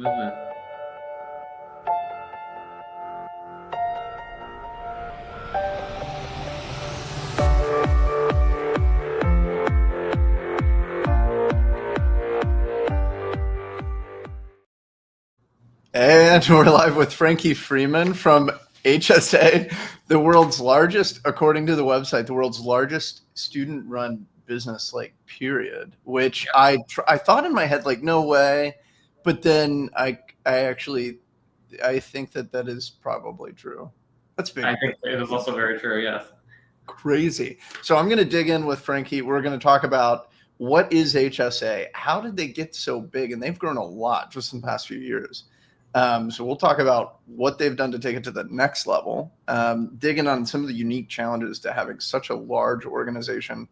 movement. And we're live with Frankie Freeman from HSA, the world's largest, according to the website, the world's largest student-run business, like, period. Which I thought in my head, like, no way, but then I think that is probably true. That's big. I think it is also very true. Yes. Crazy. So I'm going to dig in with Frankie. We're going to talk about what is HSA, how did they get so big, and they've grown a lot just in the past few years. So we'll talk about what they've done to take it to the next level, digging on some of the unique challenges to having such a large organization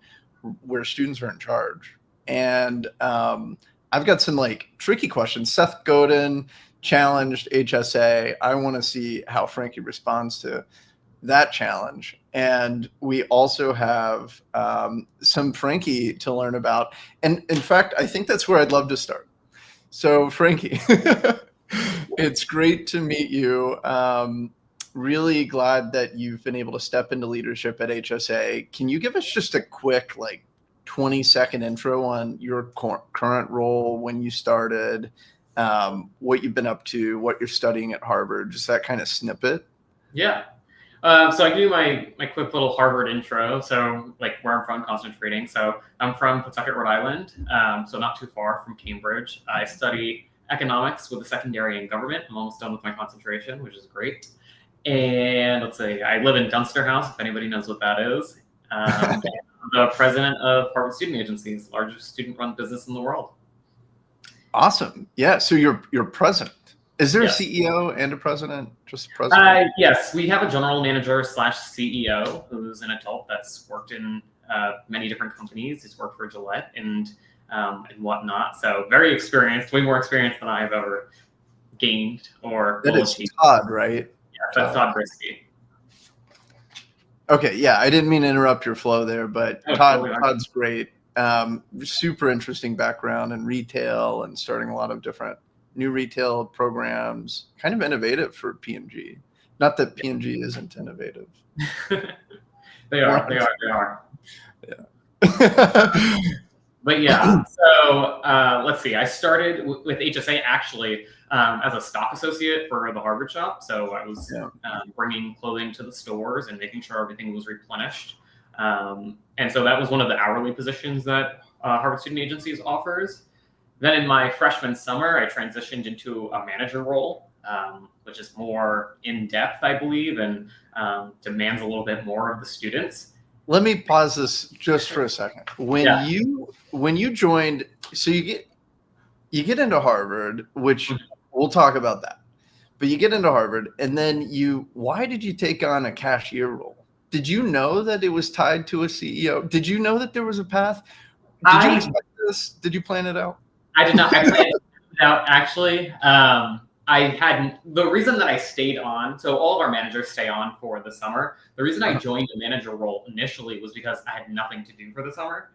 where students are in charge. And I've got some like tricky questions. Seth Godin challenged HSA. I want to see how Frankie responds to that challenge. And we also have some Frankie to learn about. And in fact, I think that's where I'd love to start. So Frankie, it's great to meet you. Really glad that you've been able to step into leadership at HSA. Can you give us just a quick, like, 20-second intro on your current role, when you started, what you've been up to, what you're studying at Harvard, just that kind of snippet? Yeah. So I can do my quick little Harvard intro. So, like, where I'm from, concentrating. So I'm from Pawtucket, Rhode Island, so not too far from Cambridge. I study economics with a secondary in government. I'm almost done with my concentration, which is great. And let's see, I live in Dunster House, if anybody knows what that is. I'm the president of Harvard Student Agencies, largest student-run business in the world. Awesome. Yeah. So you're president. Is there a CEO and a president? Just a president? Yes, we have a general manager / CEO who's an adult that's worked in many different companies. He's worked for Gillette and whatnot. So very experienced, way more experienced than I've ever gained or. That is Todd, right? Yeah, that's Todd Brisky. Okay, yeah, I didn't mean to interrupt your flow there, but Todd's great. Super interesting background in retail and starting a lot of different new retail programs. Kind of innovative for P&G. Not that P&G isn't innovative. They are. Yeah. But yeah, so let's see. I started with HSA actually as a stock associate for the Harvard shop. So I was bringing clothing to the stores and making sure everything was replenished. And so that was one of the hourly positions that Harvard Student Agencies offers. Then in my freshman summer, I transitioned into a manager role, which is more in-depth, I believe, and demands a little bit more of the students. Let me pause this just for a second. When you joined, so you get into Harvard, which we'll talk about that. But you get into Harvard, and then why did you take on a cashier role? Did you know that it was tied to a CEO? Did you know that there was a path? Did you expect this? Did you plan it out? I did not. I planned it out actually. I hadn't. The reason that I stayed on, so all of our managers stay on for the summer. The reason I joined the manager role initially was because I had nothing to do for the summer.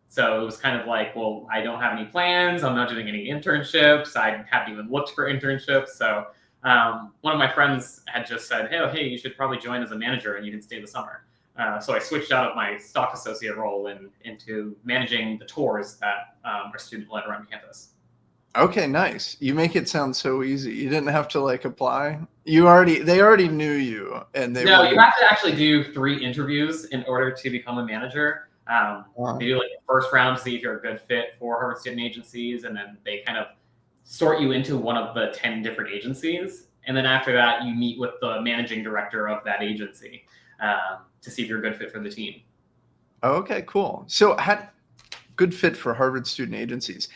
So it was kind of like, well, I don't have any plans. I'm not doing any internships. I haven't even looked for internships. So one of my friends had just said, hey, you should probably join as a manager and you can stay the summer. So I switched out of my stock associate role into managing the tours that are student-led around campus. Okay, nice. You make it sound so easy. You didn't have to like apply. They already knew you, and you have to actually do 3 interviews in order to become a manager. They do like the first round to see if you're a good fit for Harvard Student Agencies, and then they kind of sort you into one of the 10 different agencies. And then after that, you meet with the managing director of that agency to see if you're a good fit for the team. Okay, cool. So good fit for Harvard Student Agencies.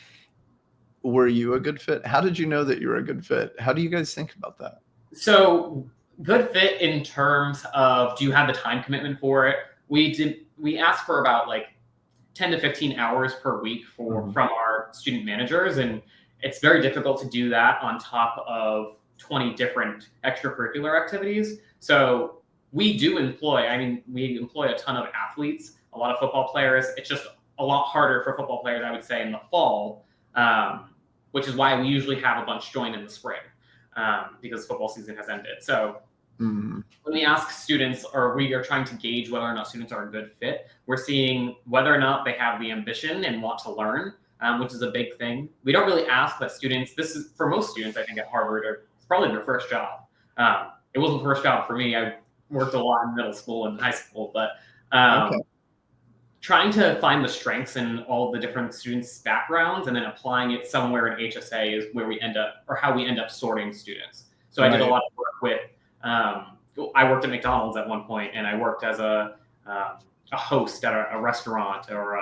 Were you a good fit? How did you know that you were a good fit? How do you guys think about that? So good fit in terms of, do you have the time commitment for it? We asked for about like 10 to 15 hours per week from our student managers. And it's very difficult to do that on top of 20 different extracurricular activities. So we employ a ton of athletes, a lot of football players. It's just a lot harder for football players, I would say, in the fall which is why we usually have a bunch join in the spring because football season has ended. So when we ask students, or we are trying to gauge whether or not students are a good fit, we're seeing whether or not they have the ambition and want to learn, which is a big thing. We don't really ask that students, this is for most students, I think at Harvard, it's probably their first job. It wasn't the first job for me. I worked a lot in middle school and high school, but trying to find the strengths in all the different students' backgrounds and then applying it somewhere in HSA is where we end up, or how we end up sorting students. So I did a lot of work with, I worked at McDonald's at one point, and I worked as a host at a restaurant, or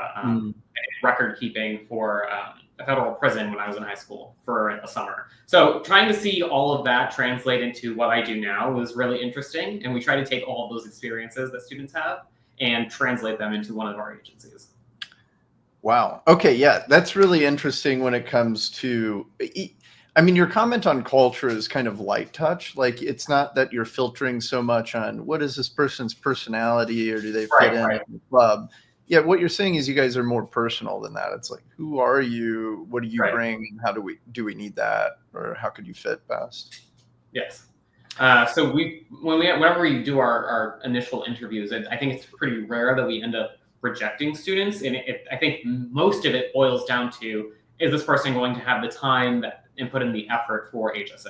record keeping for a federal prison when I was in high school for a summer. So trying to see all of that translate into what I do now was really interesting. And we try to take all of those experiences that students have and translate them into one of our agencies. Wow. Okay. Yeah. That's really interesting when it comes to, I mean, your comment on culture is kind of light touch. Like, it's not that you're filtering so much on what is this person's personality, or do they fit in the club. Yeah. What you're saying is you guys are more personal than that. It's like, who are you? What do you bring? And how do we need that? Or how could you fit best? Yes. So whenever we do our initial interviews, I think it's pretty rare that we end up rejecting students. And I think most of it boils down to, is this person going to have the time and put in the effort for HSA?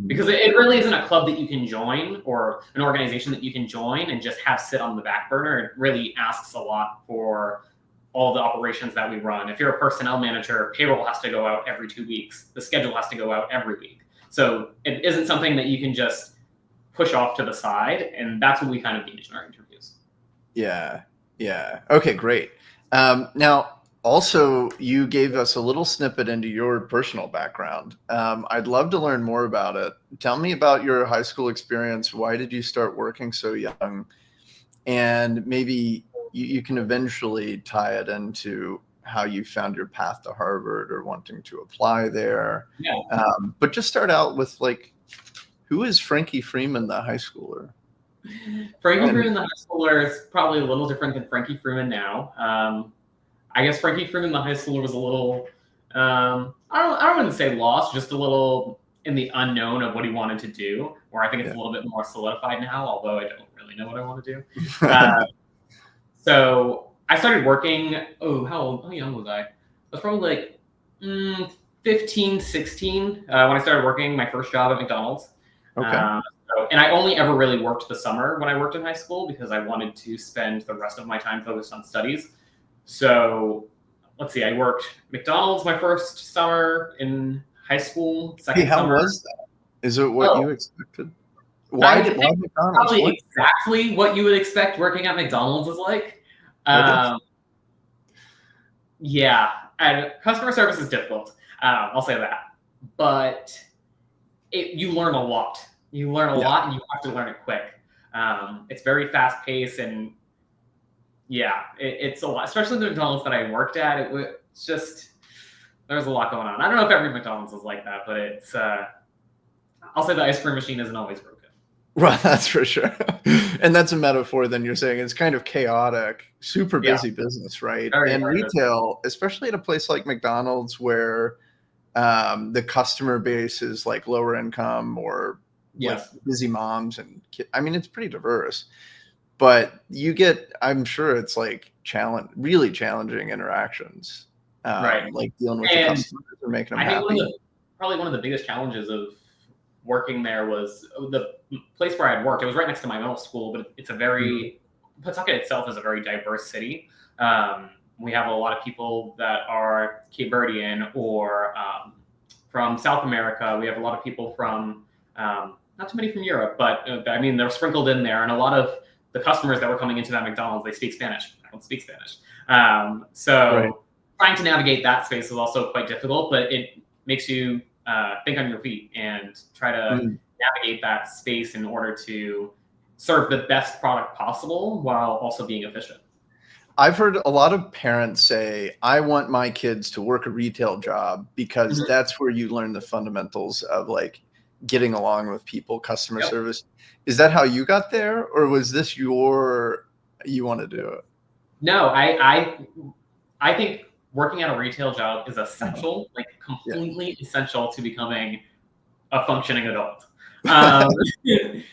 Because it really isn't a club that you can join, or an organization that you can join and just have sit on the back burner. It really asks a lot for all the operations that we run. If you're a personnel manager, payroll has to go out every 2 weeks. The schedule has to go out every week. So it isn't something that you can just push off to the side. And that's what we kind of gauge in our interviews. Yeah. Yeah. Okay, great. Now, also, you gave us a little snippet into your personal background. I'd love to learn more about it. Tell me about your high school experience. Why did you start working so young? And maybe you can eventually tie it into how you found your path to Harvard or wanting to apply there. Yeah. But just start out with, like, who is Frankie Freeman, the high schooler? Frankie Freeman, the high schooler, is probably a little different than Frankie Freeman now. I guess Frankie Freeman, the high schooler, was a little, I don't want to say lost, just a little in the unknown of what he wanted to do, where I think it's a little bit more solidified now, although I don't really know what I want to do. So I started working, how young was I? I was probably like 15, 16 when I started working my first job at McDonald's. Okay. And I only ever really worked the summer when I worked in high school because I wanted to spend the rest of my time focused on studies. So let's see, I worked McDonald's my first summer in high school. Second summer. How was that? Is it what you expected? Why McDonald's? Probably exactly what you would expect working at McDonald's is like. Yeah, and customer service is difficult. I'll say that. But you learn a lot. You learn a lot, and you have to learn it quick. It's very fast paced, and it's a lot. Especially the McDonald's that I worked at, it's just there's a lot going on. I don't know if every McDonald's is like that, but it's. I'll say the ice cream machine isn't always broken. Right, that's for sure. And that's a metaphor. Then you're saying it's kind of chaotic, super busy business, right? And retail, especially at a place like McDonald's, where the customer base is like lower income or like busy moms and kids. I mean, it's pretty diverse, but you get, I'm sure it's like really challenging interactions, like dealing with the customers or making them happy. Probably one of the biggest challenges of working there was the place where I'd worked. It was right next to my middle school, but it's a very, Pawtucket itself is a very diverse city. We have a lot of people that are Cape Verdean or from South America. We have a lot of people from, not too many from Europe, but I mean, they're sprinkled in there. And a lot of the customers that were coming into that McDonald's, they speak Spanish. I don't speak Spanish. Trying to navigate that space is also quite difficult, but it makes you think on your feet and try to navigate that space in order to serve the best product possible while also being efficient. I've heard a lot of parents say, I want my kids to work a retail job because that's where you learn the fundamentals of like getting along with people, customer service. Is that how you got there, or was this you want to do it? No, I think working at a retail job is essential, like completely essential to becoming a functioning adult. The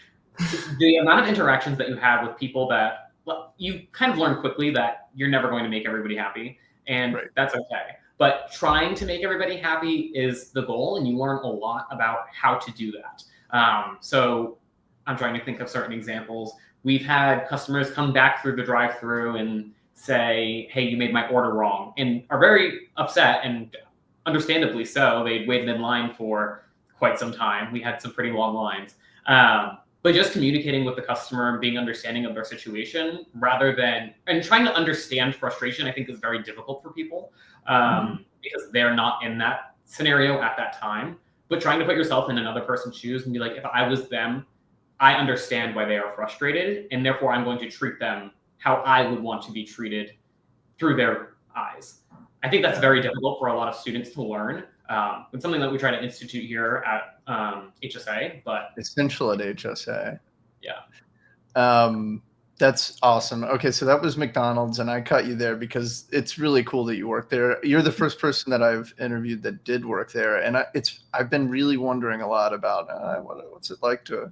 amount of interactions that you have with people that you kind of learn quickly that you're never going to make everybody happy, and that's okay. But trying to make everybody happy is the goal, and you learn a lot about how to do that. So I'm trying to think of certain examples. We've had customers come back through the drive-through and say, "Hey, you made my order wrong," and are very upset, and understandably so. They waited in line for quite some time. We had some pretty long lines. But just communicating with the customer and being understanding of their situation rather than, and trying to understand frustration, I think is very difficult for people because they're not in that scenario at that time. But trying to put yourself in another person's shoes and be like, if I was them, I understand why they are frustrated, and therefore I'm going to treat them how I would want to be treated through their eyes. I think that's very difficult for a lot of students to learn. It's something that we try to institute here at HSA, but essential at HSA. Yeah. That's awesome. Okay, so that was McDonald's, and I cut you there because it's really cool that you work there. You're the first person that I've interviewed that did work there, and I've been really wondering a lot about what's it like to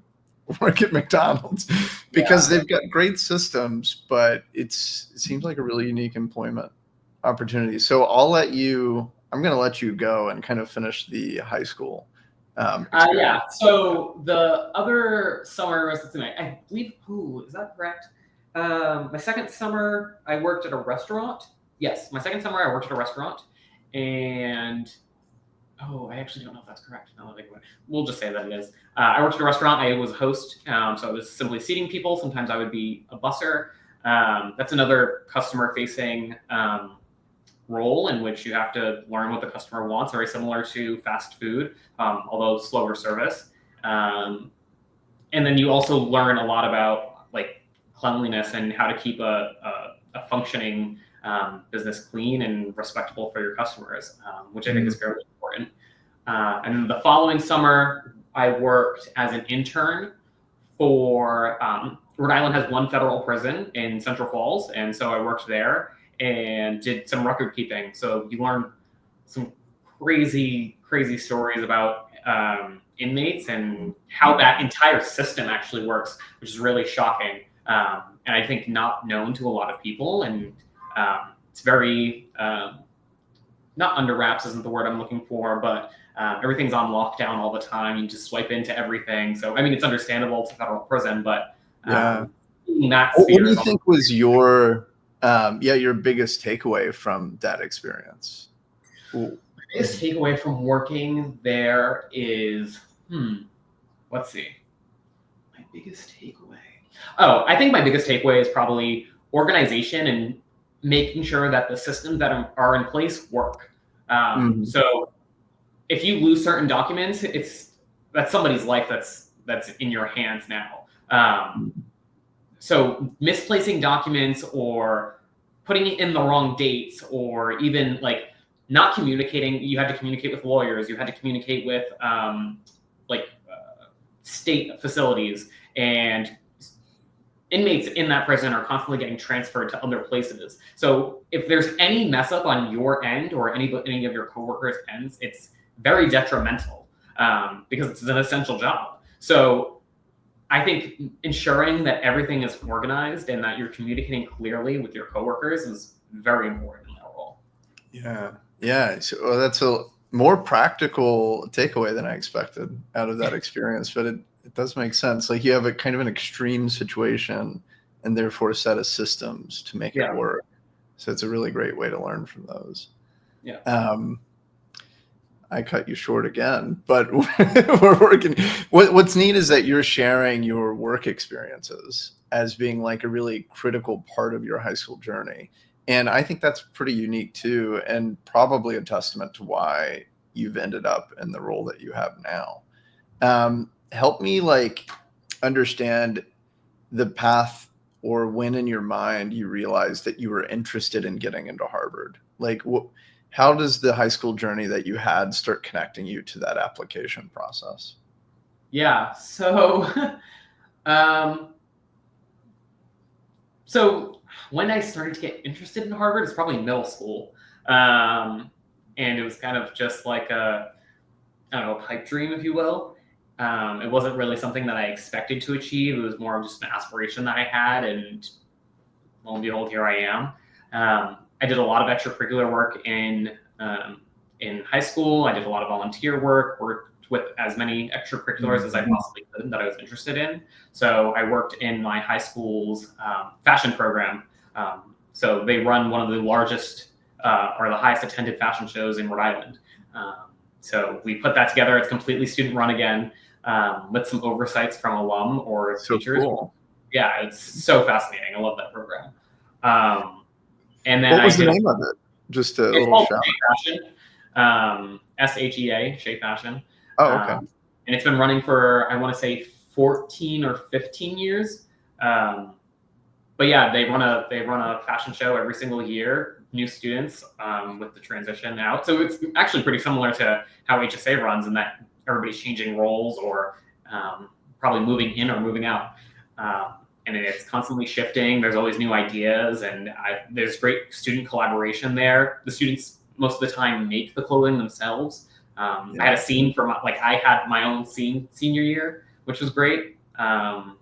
work at McDonald's because they've got great systems, but it seems like a really unique employment opportunity. So I'm going to let you go and kind of finish the high school. Yeah. So the other summer, I believe, is that correct? My second summer, I worked at a restaurant. Yes, my second summer, I worked at a restaurant, and I actually don't know if that's correct. No, we'll just say that it is. I worked at a restaurant. I was a host, so I was simply seating people. Sometimes I would be a busser. That's another customer-facing role in which you have to learn what the customer wants, very similar to fast food, although slower service. And then you also learn a lot about like cleanliness and how to keep a functioning business clean and respectful for your customers, which I think is very important. And the following summer, I worked as an intern for Rhode Island has one federal prison in Central Falls, and so I worked there and did some record keeping. So you learn some crazy stories about inmates and how that entire system actually works, which is really shocking. And I think not known to a lot of people. And it's very, not under wraps isn't the word I'm looking for, but everything's on lockdown all the time. You just swipe into everything. So, I mean, it's understandable, it's a federal prison, but what do you think was your biggest takeaway from that experience? My biggest takeaway from working there is, let's see. My biggest takeaway. I think my biggest takeaway is probably organization and making sure that the systems that are in place work. So if you lose certain documents, that's somebody's life that's in your hands now. So misplacing documents or putting it in the wrong dates, or even like not communicating. You had to communicate with lawyers. You had to communicate with state facilities, and inmates in that prison are constantly getting transferred to other places. So if there's any mess up on your end or any of your coworkers' ends, it's very detrimental because it's an essential job. So I think ensuring that everything is organized and that you're communicating clearly with your coworkers is very important in that role. Yeah. So that's a more practical takeaway than I expected out of that experience, but it does make sense. Like you have a kind of an extreme situation and therefore a set of systems to make it work. So it's a really great way to learn from those. Yeah. I cut you short again, but we're working. What's neat is that you're sharing your work experiences as being like a really critical part of your high school journey. And I think that's pretty unique too, and probably a testament to why you've ended up in the role that you have now. Help me understand the path, or when in your mind you realized that you were interested in getting into Harvard. How does the high school journey that you had start connecting you to that application process? Yeah. So, so when I started to get interested in Harvard, it's probably middle school. And it was kind of just like a, I don't know, a pipe dream, if you will. It wasn't really something that I expected to achieve. It was more of just an aspiration that I had, and lo and behold, here I am. I did a lot of extracurricular work in high school. I did a lot of volunteer work, worked with as many extracurriculars as I possibly could that I was interested in. So I worked in my high school's fashion program. So they run one of the largest or the highest attended fashion shows in Rhode Island. So we put that together. It's completely student run again, with some oversights from alum or teachers. Cool. Yeah, it's so fascinating. I love that program. And then what was the name of it? Just a little shout. Shea Fashion, SHEA, Shea Fashion. Oh, okay. And it's been running for, I want to say, 14 or 15 years. But yeah, they run a fashion show every single year, new students with the transition out. So it's actually pretty similar to how HSA runs, in that everybody's changing roles or probably moving in or moving out. And it's constantly shifting. There's always new ideas, and there's great student collaboration there. The students most of the time make the clothing themselves. I had a scene for I had my own scene senior year, which was great. And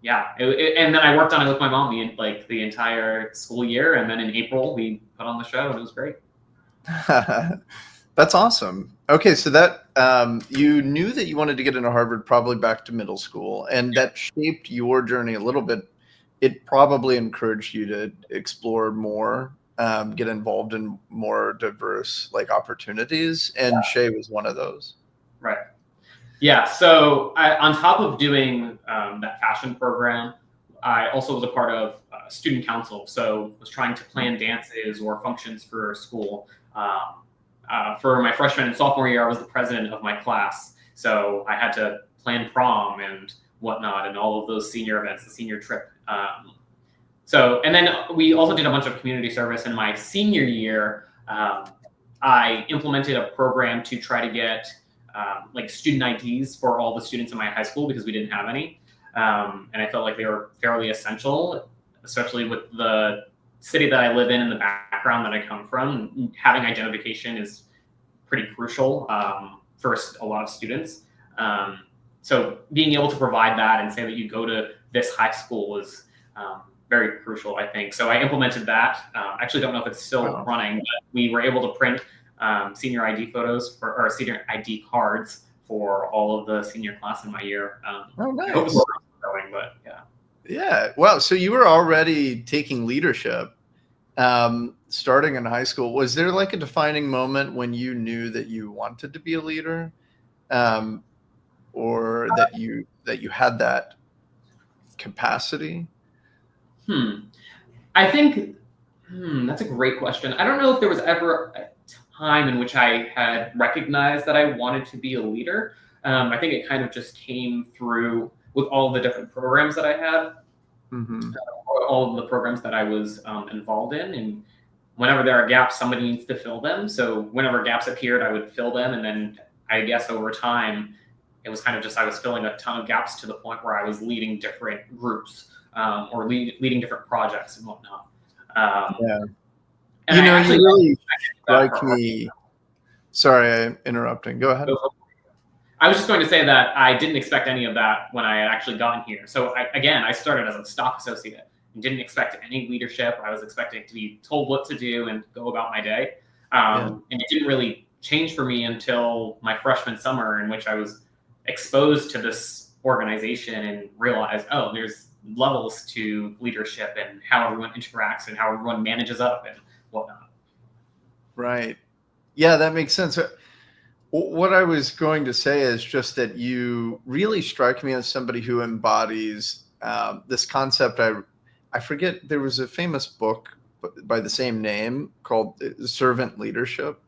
then I worked on it with my mom the entire school year, and then in April we put on the show, and it was great. That's awesome. Okay, so that you knew that you wanted to get into Harvard probably back to middle school, and that shaped your journey a little bit. It probably encouraged you to explore more, get involved in more diverse opportunities, and Shea was one of those. Right. Yeah. So on top of doing that fashion program, I also was a part of student council. So was trying to plan dances or functions for school. For my freshman and sophomore year, I was the president of my class. So I had to plan prom and whatnot and all of those senior events, the senior trip. And then we also did a bunch of community service in my senior year. I implemented a program to try to get student IDs for all the students in my high school, because we didn't have any. And I felt like they were fairly essential, especially with the city that I live in and the background that I come from. Having identification is pretty crucial for a lot of students. So being able to provide that and say that you go to this high school is very crucial, I think. So I implemented that. Actually don't know if it's still running, but we were able to print senior ID photos or senior ID cards for all of the senior class in my year. Nice. I hope it's going, but yeah. Yeah. Wow. So you were already taking leadership starting in high school. Was there a defining moment when you knew that you wanted to be a leader, or that you had that capacity? I think that's a great question. I don't know if there was ever a time in which I had recognized that I wanted to be a leader. I think it kind of just came through with all the different programs that I had, all of the programs that I was involved in. And whenever there are gaps, somebody needs to fill them. So whenever gaps appeared, I would fill them. And then I guess over time, it was kind of just I was filling a ton of gaps to the point where I was leading different groups or leading different projects and whatnot. And you really strike me. Sorry, I'm interrupting. Go ahead. I was just going to say that I didn't expect any of that when I had actually gotten here. So I started as a stock associate and didn't expect any leadership. I was expecting to be told what to do and go about my day. And it didn't really change for me until my freshman summer, in which I was exposed to this organization and realized, oh, there's levels to leadership and how everyone interacts and how everyone manages up and whatnot. Right. Yeah, that makes sense. What I was going to say is just that you really strike me as somebody who embodies this concept. I forget, there was a famous book by the same name called Servant Leadership.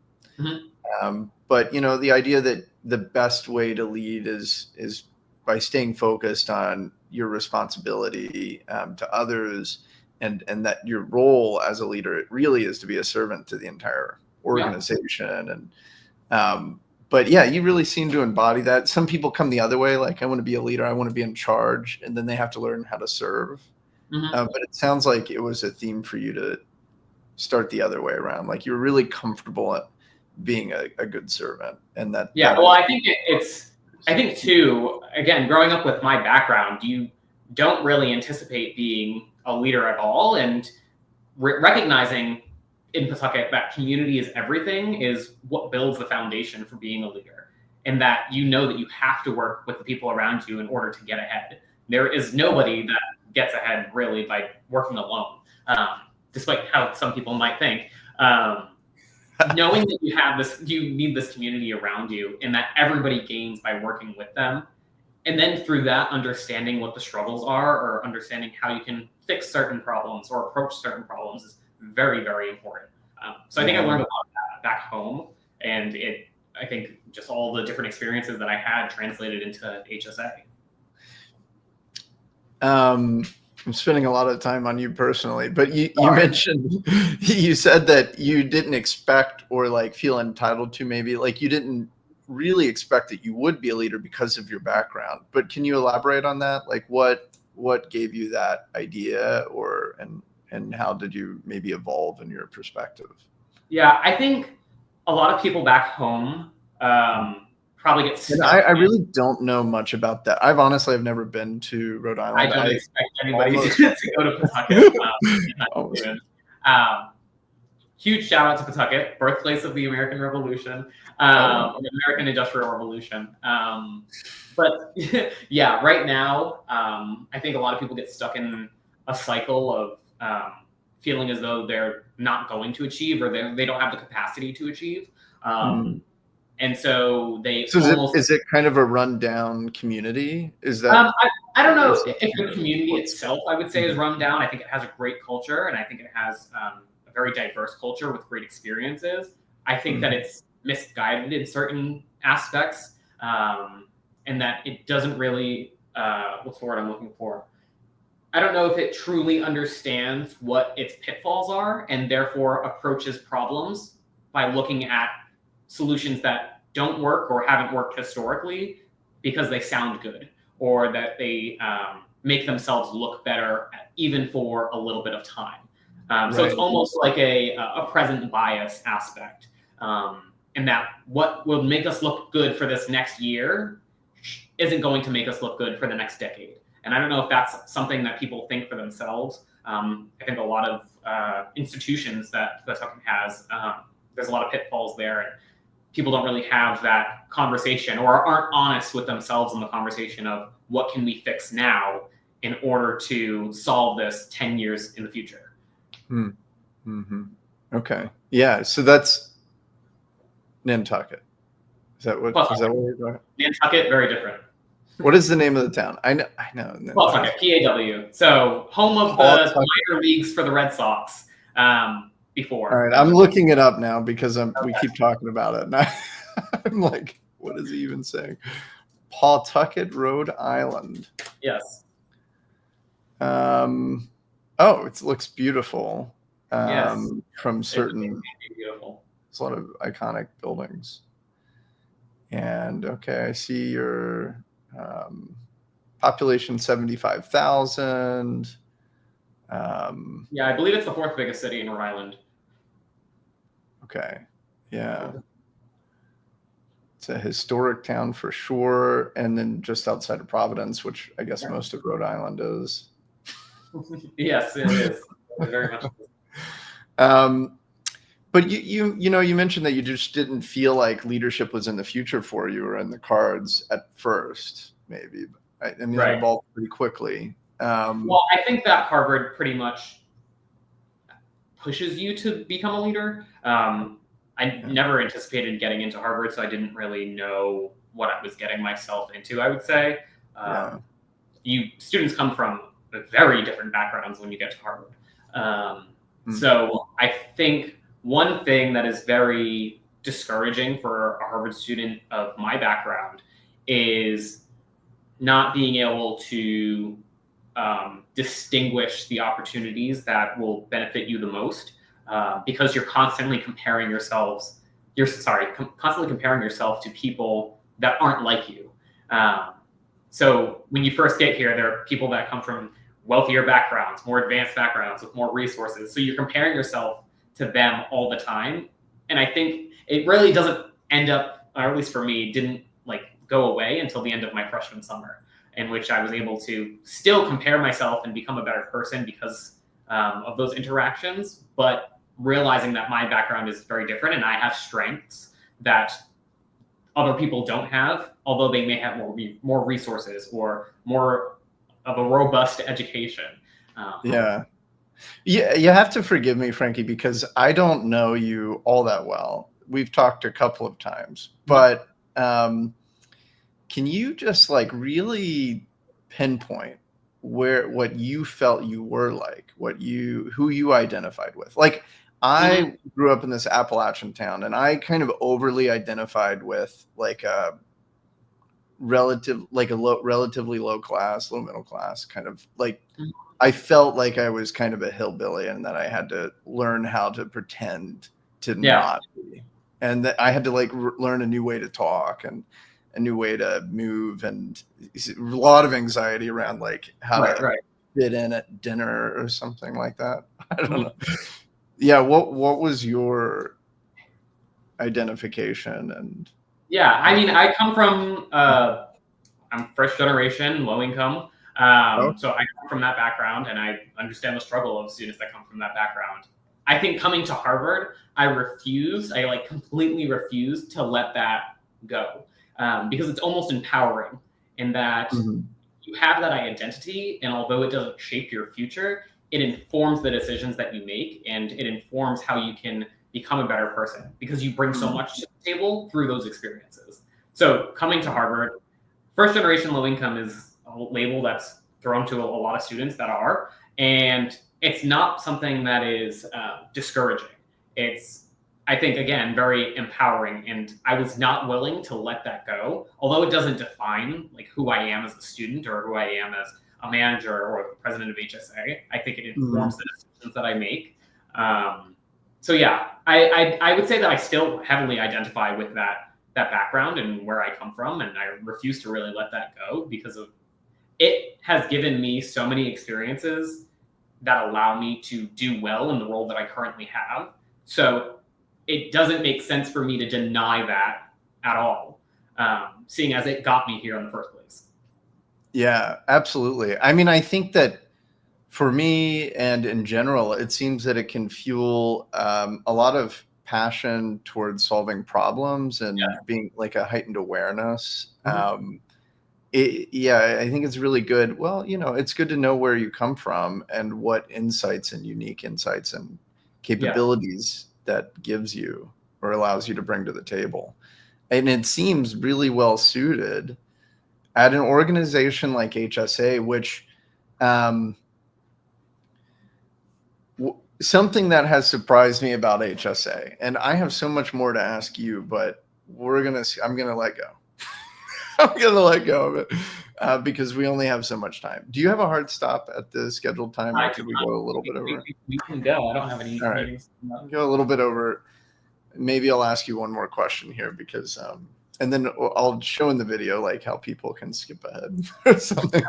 But the idea that the best way to lead is by staying focused on your responsibility to others, and that your role as a leader, it really is to be a servant to the entire organization. And but yeah, you really seem to embody that. Some people come the other way, like I want to be a leader, I want to be in charge, and then they have to learn how to serve. But it sounds like it was a theme for you start the other way around? Like you were really comfortable at being a good servant, and that. Yeah, that well, I think I think too, again, growing up with my background, you don't really anticipate being a leader at all. And recognizing in Pawtucket that community is everything is what builds the foundation for being a leader. And that you know that you have to work with the people around you in order to get ahead. There is nobody that gets ahead really by working alone, despite how some people might think. Knowing that you need this community around you, and that everybody gains by working with them, and then through that, understanding what the struggles are, or understanding how you can fix certain problems or approach certain problems is very, very important. So I think I learned a lot of that back home, and I think just all the different experiences that I had translated into HSA. I'm spending a lot of time on you personally, but you mentioned, you said that you didn't expect or like feel entitled to, maybe like you didn't really expect that you would be a leader because of your background. But can you elaborate on that? Like what gave you that idea, and how did you maybe evolve in your perspective? Yeah, I think a lot of people back home probably get stuck. And I really don't know much about that. I've never been to Rhode Island. I don't expect anybody to go to Pawtucket. Huge shout out to Pawtucket, birthplace of the American Revolution, the American Industrial Revolution. But yeah, right now, I think a lot of people get stuck in a cycle of feeling as though they're not going to achieve, or they don't have the capacity to achieve. And so is it kind of a rundown community? Is that I don't know if the community itself, I would say, is run down. I think it has a great culture, and I think it has a very diverse culture with great experiences. I think that it's misguided in certain aspects, and that it doesn't really what's the word I'm looking for? I don't know if it truly understands what its pitfalls are, and therefore approaches problems by looking at solutions that don't work or haven't worked historically because they sound good, or that they make themselves look better even for a little bit of time. So it's almost like a present bias aspect, and that what will make us look good for this next year isn't going to make us look good for the next decade. And I don't know if that's something that people think for themselves. I think a lot of institutions that Pawtucket has, there's a lot of pitfalls there, and people don't really have that conversation, or aren't honest with themselves in the conversation of what can we fix now in order to solve this 10 years in the future. Okay. Yeah. So that's Nantucket. Is that what you're talking? Nantucket, very different. What is the name of the town? I know. Pawtucket, PAW. So home of the minor leagues for the Red Sox. Before. All right, I'm looking it up now because we keep talking about it. And I'm like, what is he even saying? Pawtucket, Rhode Island. Yes. It looks beautiful. Yes. From certain, beautiful. There's a lot of iconic buildings. And okay, I see your population 75,000. Yeah, I believe it's the fourth biggest city in Rhode Island. Okay. Yeah. It's a historic town for sure. And then just outside of Providence, which I guess most of Rhode Island is. Yes, it is. Very much. But you mentioned that you just didn't feel like leadership was in the future for you, or in the cards at first, maybe. I mean, that evolved pretty quickly. Well, I think that Harvard pretty much pushes you to become a leader. I never anticipated getting into Harvard, so I didn't really know what I was getting myself into, I would say. Students come from very different backgrounds when you get to Harvard. So I think one thing that is very discouraging for a Harvard student of my background is not being able to distinguish the opportunities that will benefit you the most, because you're constantly comparing yourself to people that aren't like you. So when you first get here, there are people that come from wealthier backgrounds, more advanced backgrounds with more resources. So you're comparing yourself to them all the time. And I think it really doesn't end up, or at least for me, didn't like go away until the end of my freshman summer, in which I was able to still compare myself and become a better person because of those interactions, but realizing that my background is very different and I have strengths that other people don't have, although they may have more resources or more of a robust education. Yeah. Yeah, you have to forgive me, Frankie, because I don't know you all that well. We've talked a couple of times, but can you just like really pinpoint what you felt you were like, who you identified with? Like I grew up in this Appalachian town, and I kind of overly identified with like a relatively low class, low middle class kind of like. I felt like I was kind of a hillbilly and that I had to learn how to pretend to not be. And that I had to like learn a new way to talk and a new way to move, and a lot of anxiety around like how to fit in at dinner or something like that. I don't know. Yeah. What was your identification? And I mean, I come from, I'm first generation, low income. So I come from that background, and I understand the struggle of students that come from that background. I think coming to Harvard, I like completely refused to let that go, because it's almost empowering in that you have that identity, and although it doesn't shape your future, it informs the decisions that you make, and it informs how you can become a better person because you bring so much to the table through those experiences. So coming to Harvard, first generation low income is a label that's thrown to a lot of students that are, and it's not something that is discouraging. It's, I think, again, very empowering, and I was not willing to let that go. Although it doesn't define like who I am as a student or who I am as a manager or the president of HSA, I think it informs the decisions that I make. So yeah, I would say that I still heavily identify with that background and where I come from, and I refuse to really let that go because of it has given me so many experiences that allow me to do well in the role that I currently have. So it doesn't make sense for me to deny that at all, seeing as it got me here in the first place. Yeah, absolutely. I mean, I think that for me and in general, it seems that it can fuel a lot of passion towards solving problems and being like a heightened awareness. I think it's really good. Well, it's good to know where you come from and what insights and unique insights and capabilities that gives you or allows you to bring to the table. And it seems really well suited at an organization like HSA, which something that has surprised me about HSA, and I have so much more to ask you, but I'm going to let go. I'm going to let go of it because we only have so much time. Do you have a hard stop at the scheduled time, or could we go a little bit over? We can go. I don't have any meetings. Go a little bit over. Maybe I'll ask you one more question here because, and then I'll show in the video like how people can skip ahead or something.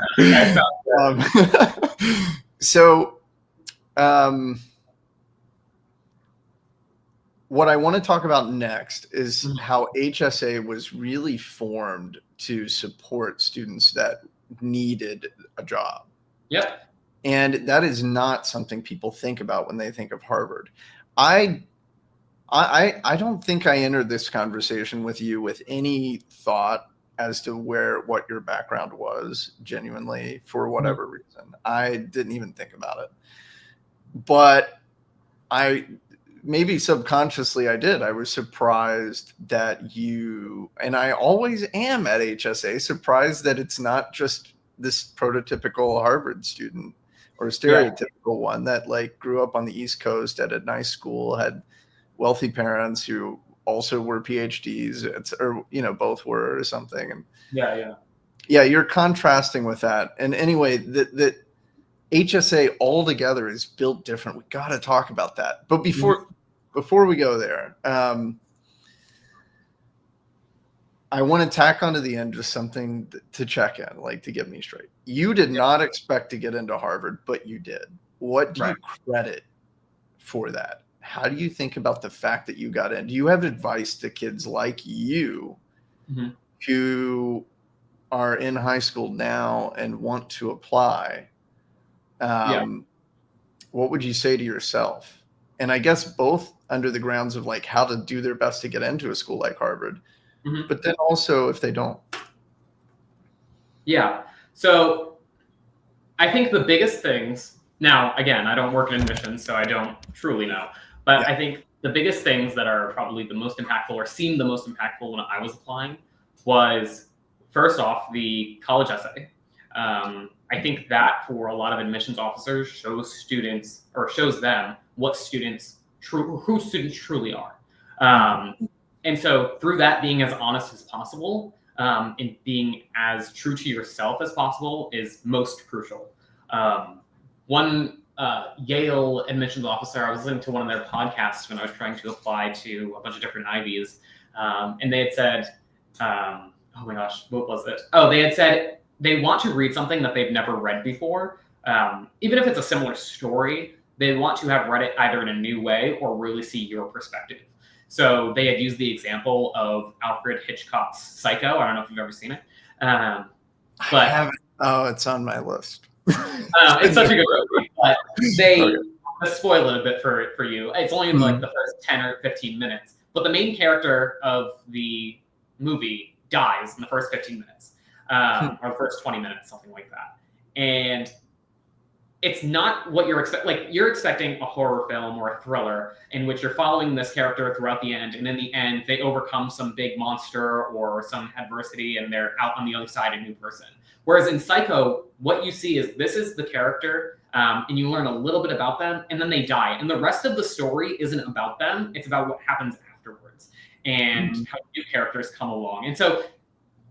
What I want to talk about next is how HSA was really formed to support students that needed a job. Yep. And that is not something people think about when they think of Harvard. I don't think I entered this conversation with you with any thought as to what your background was, genuinely, for whatever reason. I didn't even think about it. But maybe subconsciously I did. I was surprised that you, and I always am at HSA, surprised that it's not just this prototypical Harvard student or stereotypical one that like grew up on the East Coast at a nice school, had wealthy parents who also were PhDs, or both were or something. And you're contrasting with that. And anyway, that HSA altogether is built different. We got to talk about that. But before we go there, I want to tack onto the end just something to check in, like to get me straight. You did not expect to get into Harvard, but you did. What do you credit for that? how do you think about the fact that you got in? Do you have advice to kids like you who are in high school now and want to apply? What would you say to yourself? And I guess both under the grounds of like how to do their best to get into a school like Harvard, but then also if they don't. Yeah. So I think the biggest things, now, again, I don't work in admissions, so I don't truly know, but I think the biggest things that are probably the most impactful or seemed the most impactful when I was applying was, first off, the college essay. I think that for a lot of admissions officers shows students or shows them what who students truly are. And so through that, being as honest as possible and being as true to yourself as possible is most crucial. One Yale admissions officer, I was listening to one of their podcasts when I was trying to apply to a bunch of different Ivies, and they had said, oh my gosh, what was it? Oh, they had said they want to read something that they've never read before. Even if it's a similar story, they want to have read it either in a new way or really see your perspective. So they had used the example of Alfred Hitchcock's Psycho. I don't know if you've ever seen it. I haven't. Oh, it's on my list. It's such a good movie, but they spoil it a bit for you. It's only like the first 10 or 15 minutes, but the main character of the movie dies in the first 15 minutes, or the first 20 minutes, something like that. And it's not what you're expecting. Like, you're expecting a horror film or a thriller in which you're following this character throughout the end, and in the end, they overcome some big monster or some adversity, and they're out on the other side, a new person. Whereas in Psycho, what you see is this is the character, and you learn a little bit about them, and then they die. And the rest of the story isn't about them. It's about what happens afterwards and how new characters come along. And so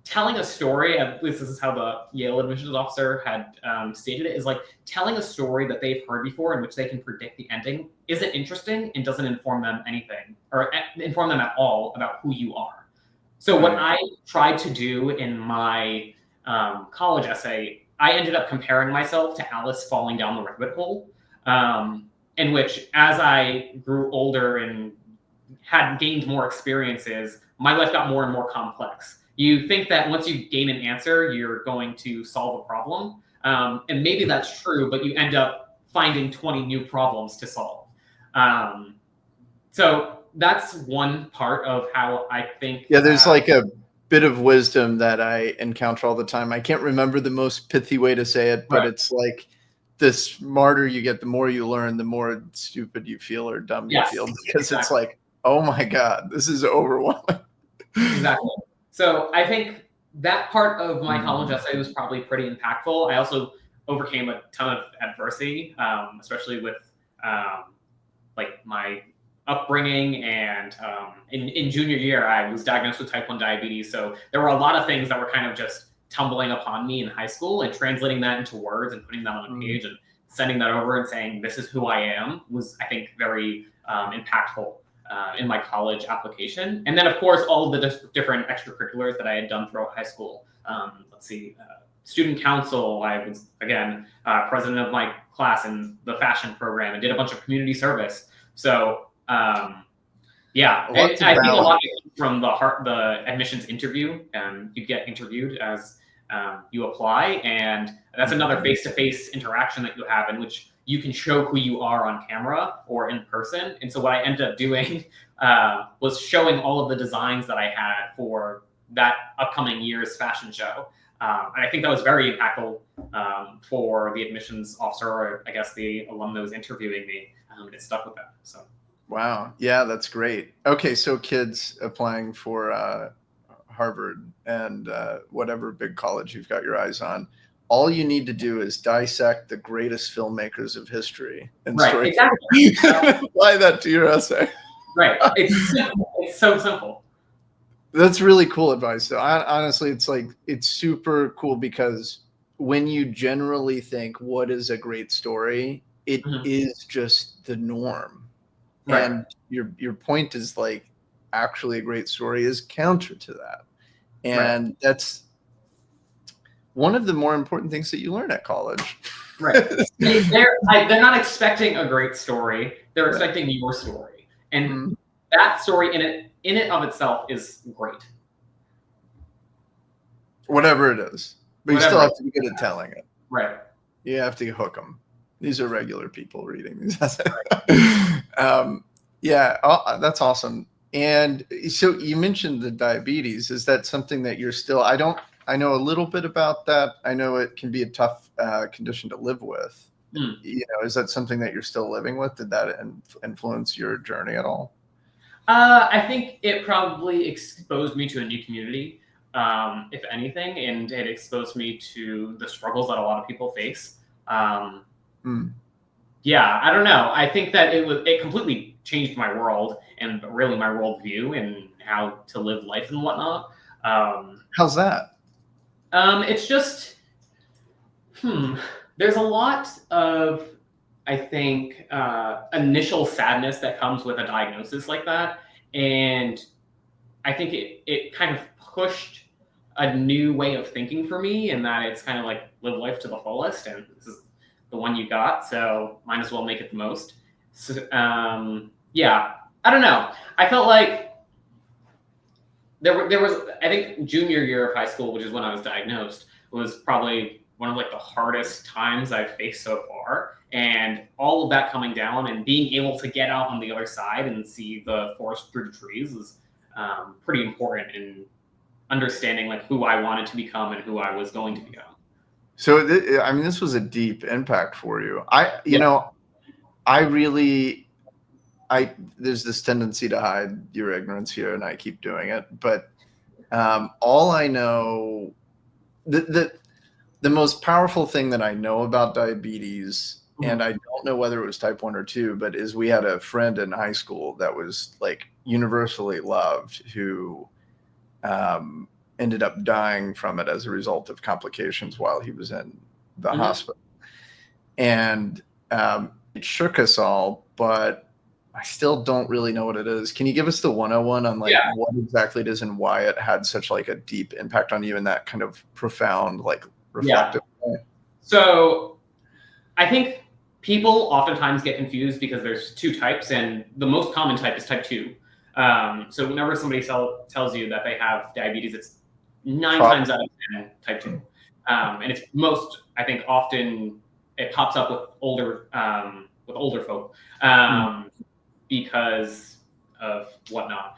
telling a story, at least this is how the Yale admissions officer had stated it, is like telling a story that they've heard before in which they can predict the ending isn't interesting and doesn't inform them anything or inform them at all about who you are. So what I tried to do in my college essay, I ended up comparing myself to Alice falling down the rabbit hole, in which as I grew older and had gained more experiences, my life got more and more complex. You think that once you gain an answer, you're going to solve a problem. And maybe that's true, but you end up finding 20 new problems to solve. So that's one part of how I think. Yeah, there's like a bit of wisdom that I encounter all the time. I can't remember the most pithy way to say it, but it's like the smarter you get, the more you learn, the more stupid you feel or dumb you feel, because it's like, oh my God, this is overwhelming. Exactly. So I think that part of my college essay was probably pretty impactful. I also overcame a ton of adversity, especially with like my upbringing. And in junior year, I was diagnosed with type 1 diabetes. So there were a lot of things that were kind of just tumbling upon me in high school, and translating that into words and putting that on a page and sending that over and saying, this is who I am, was, I think, very impactful in my college application. And then, of course, all of the different extracurriculars that I had done throughout high school. Student council. I was, again, president of my class in the fashion program and did a bunch of community service. So, I think a lot of it from the admissions interview. You get interviewed as you apply, and that's another face-to-face interaction that you have in which you can show who you are on camera or in person. And so what I ended up doing was showing all of the designs that I had for that upcoming year's fashion show. And I think that was very impactful for the admissions officer, or I guess the alum that was interviewing me. It stuck with them. So. Wow. Yeah, that's great. Okay, so kids applying for Harvard and whatever big college you've got your eyes on, all you need to do is dissect the greatest filmmakers of history and exactly. apply that to your essay. Right. It's simple. It's so simple. That's really cool advice, though. Honestly, it's super cool, because when you generally think what is a great story, it is just the norm. Right. And your point is like, actually a great story is counter to that. And that's one of the more important things that you learn at college. Right. They're not expecting a great story. They're expecting your story, and that story in it of itself is great. Whatever it is, but you still have to be good at telling it. Right. You have to hook them. These are regular people reading these. Yeah, that's awesome. And so you mentioned the diabetes. Is that something that you're still? I know a little bit about that. I know it can be a tough condition to live with. You know, is that something that you're still living with? Did that influence your journey at all? I think it probably exposed me to a new community, if anything, and it exposed me to the struggles that a lot of people face. Yeah, I don't know. I think that it completely changed my world and really my worldview and how to live life and whatnot. How's that? It's just, there's a lot of, I think, initial sadness that comes with a diagnosis like that. And I think it kind of pushed a new way of thinking for me, in that it's kind of like live life to the fullest. And this is the one you got, so might as well make it the most. So, yeah, I don't know. I felt like there was, I think junior year of high school, which is when I was diagnosed, was probably one of like the hardest times I've faced so far. And all of that coming down and being able to get out on the other side and see the forest through the trees was pretty important in understanding like who I wanted to become and who I was going to become. So, I mean, this was a deep impact for you. You know, there's this tendency to hide your ignorance here, and I keep doing it. But all I know, the most powerful thing that I know about diabetes, and I don't know whether it was type 1 or 2, but is we had a friend in high school that was like universally loved, who ended up dying from it as a result of complications while he was in the hospital. And it shook us all, but I still don't really know what it is. Can you give us the 101 on like what exactly it is and why it had such like a deep impact on you in that kind of profound, like reflective way? So I think people oftentimes get confused because there's two types, and the most common type is type 2. So whenever somebody tells you that they have diabetes, it's 9 times out of 10 type 2. And it's most, I think, often it pops up with older folk because of whatnot.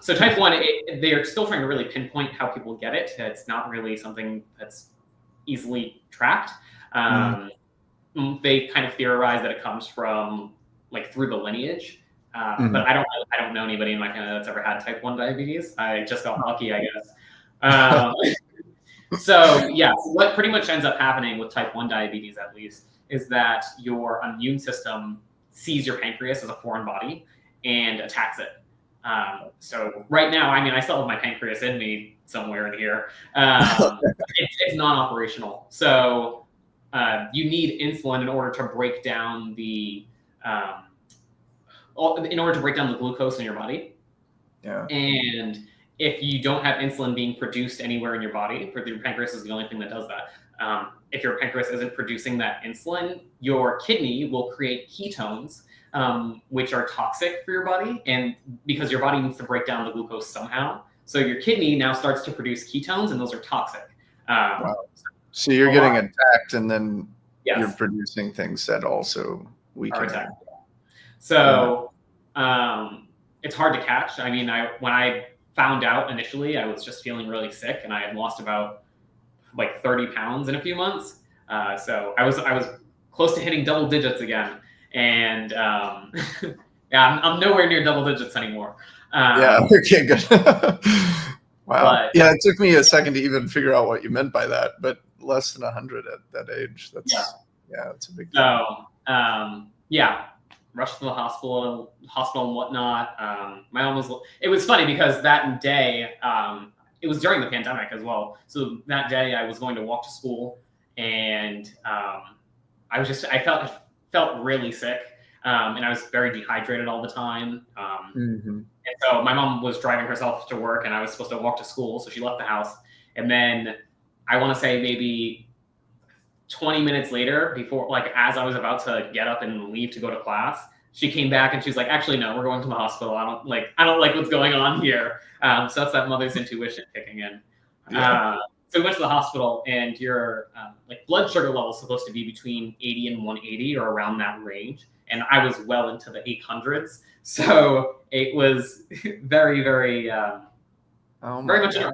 So type 1, they're still trying to really pinpoint how people get it. It's not really something that's easily tracked. They kind of theorize that it comes from like through the lineage. But I don't know anybody in my family that's ever had type 1 diabetes. I just got lucky, I guess. So yeah, what pretty much ends up happening with type 1 diabetes, at least, is that your immune system sees your pancreas as a foreign body and attacks it. So right now, I mean, I still have my pancreas in me somewhere in here. It's non-operational. So you need insulin in order to break down the glucose in your body. Yeah. And if you don't have insulin being produced anywhere in your body, your pancreas is the only thing that does that. If your pancreas isn't producing that insulin, your kidney will create ketones, which are toxic for your body. And because your body needs to break down the glucose somehow, so your kidney now starts to produce ketones, and those are toxic. Wow. So you're getting attacked, and then you're producing things that also weaken. So it's hard to catch. I mean, when I found out initially, I was just feeling really sick, and I had lost about like 30 pounds in a few months. So I was close to hitting double digits again, and I'm nowhere near double digits anymore. Okay, good. Wow. Yeah, it took me a second to even figure out what you meant by that, but less than 100 at that age. That's a big deal. So rushed to the hospital and whatnot. My mom it was funny because that day, it was during the pandemic as well. So that day I was going to walk to school, and I felt really sick. And I was very dehydrated all the time. And so my mom was driving herself to work, and I was supposed to walk to school. So she left the house. And then I want to say maybe 20 minutes later, before, like, as I was about to get up and leave to go to class, she came back and she's like, actually, no, we're going to the hospital. I don't like what's going on here. So that's that mother's intuition kicking in. Yeah. So we went to the hospital, and your like blood sugar level is supposed to be between 80 and 180 or around that range. And I was well into the 800s. So it was very, very, very much an emergency,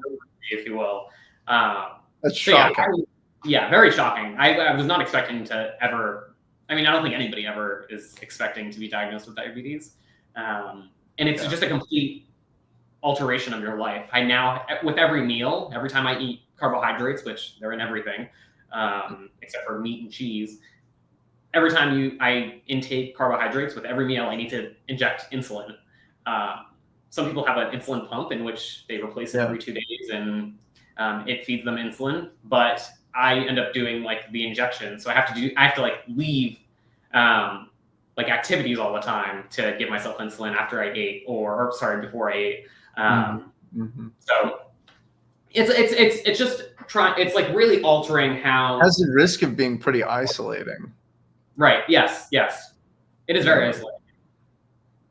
if you will. That's so shocking. yeah, very shocking. I was not expecting to ever. I mean, I don't think anybody ever is expecting to be diagnosed with diabetes. And it's just a complete alteration of your life. I now, with every meal, every time I eat carbohydrates, which they're in everything, except for meat and cheese, every time I intake carbohydrates, with every meal, I need to inject insulin. Some people have an insulin pump in which they replace it every 2 days, and it feeds them insulin. But I end up doing like the injection, so I have to like leave like activities all the time to give myself insulin after I ate, or sorry, before I ate. So it's just trying. It's like really altering how. Has the risk of being pretty isolating. Right. Yes. It is very isolating.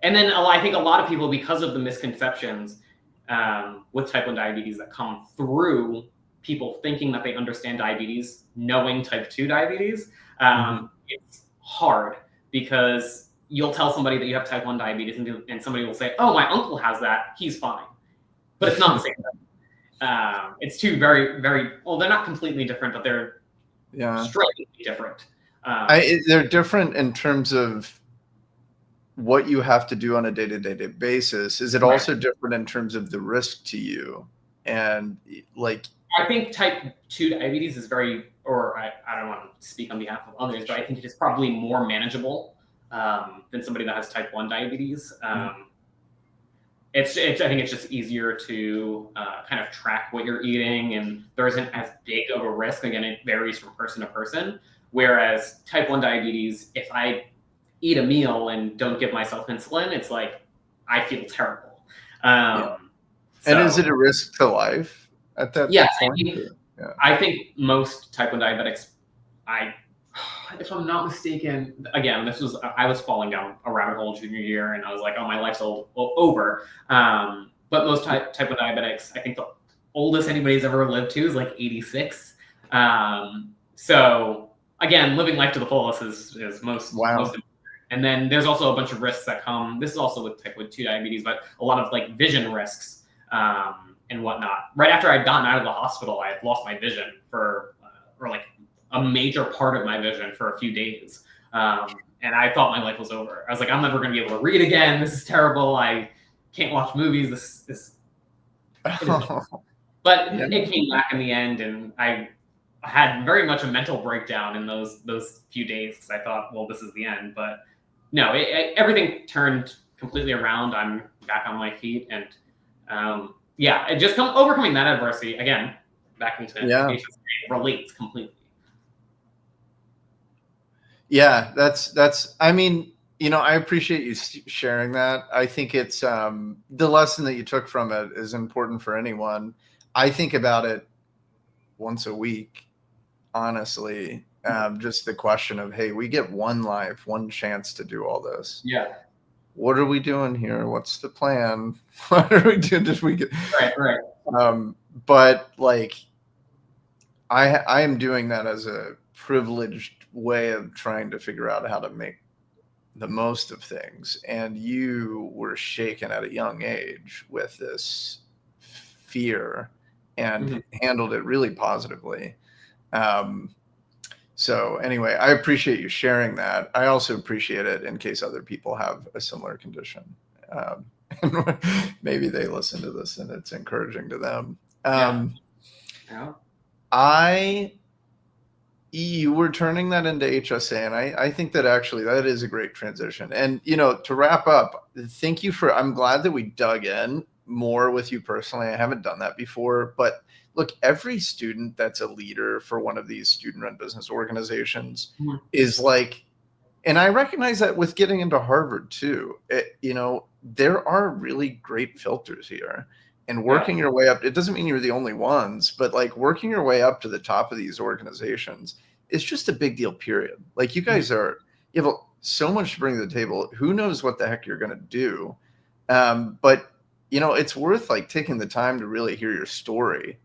And then I think a lot of people, because of the misconceptions with type 1 diabetes that come through people thinking that they understand diabetes, knowing type 2 diabetes, it's hard because you'll tell somebody that you have type 1 diabetes and somebody will say, oh, my uncle has that, he's fine. But it's not the same thing. It's two very, very, well, they're not completely different, but they're strikingly different. They're different in terms of what you have to do on a day-to-day basis. Is it also different in terms of the risk to you? And like, I think type 2 diabetes is very, or I don't want to speak on behalf of others, but I think it is probably more manageable than somebody that has type 1 diabetes. I think it's just easier to kind of track what you're eating, and there isn't as big of a risk. Again, it varies from person to person. Whereas type 1 diabetes, if I eat a meal and don't give myself insulin, it's like I feel terrible. And is it a risk to life at that point? I think most type 1 diabetics, if I'm not mistaken, again, I was falling down a rabbit hole junior year, and I was like, oh, my life's over. But most type 1 diabetics, I think the oldest anybody's ever lived to is like 86. So again, living life to the fullest is most important. And then there's also a bunch of risks that come. This is also with type 2 diabetes, but a lot of like vision risks and whatnot. Right after I'd gotten out of the hospital, I had lost my vision or like a major part of my vision for a few days. And I thought my life was over. I was like, I'm never going to be able to read again. This is terrible. I can't watch movies. But it came back in the end, and I had very much a mental breakdown in those few days because I thought, well, this is the end. But no, everything turned completely around. I'm back on my feet, and it just overcoming that adversity again back into education relates completely. Yeah, that's. I mean, I appreciate you sharing that. I think it's the lesson that you took from it is important for anyone. I think about it once a week, honestly. Just the question of, hey, we get one life, one chance to do all this. Yeah. What are we doing here? What's the plan? What are we doing this weekend? Right. But like, I am doing that as a privileged way of trying to figure out how to make the most of things. And you were shaken at a young age with this fear and handled it really positively. So anyway, I appreciate you sharing that. I also appreciate it in case other people have a similar condition. Maybe they listen to this and it's encouraging to them. You were turning that into HSA, and I think that actually that is a great transition. And, to wrap up, I'm glad that we dug in more with you personally. I haven't done that before, but look, every student that's a leader for one of these student-run business organizations is like, and I recognize that with getting into Harvard too, there are really great filters here, and working your way up. It doesn't mean you're the only ones, but like working your way up to the top of these organizations it's just a big deal, period. Like you guys you have so much to bring to the table. Who knows what the heck you're going to do? But it's worth like taking the time to really hear your story,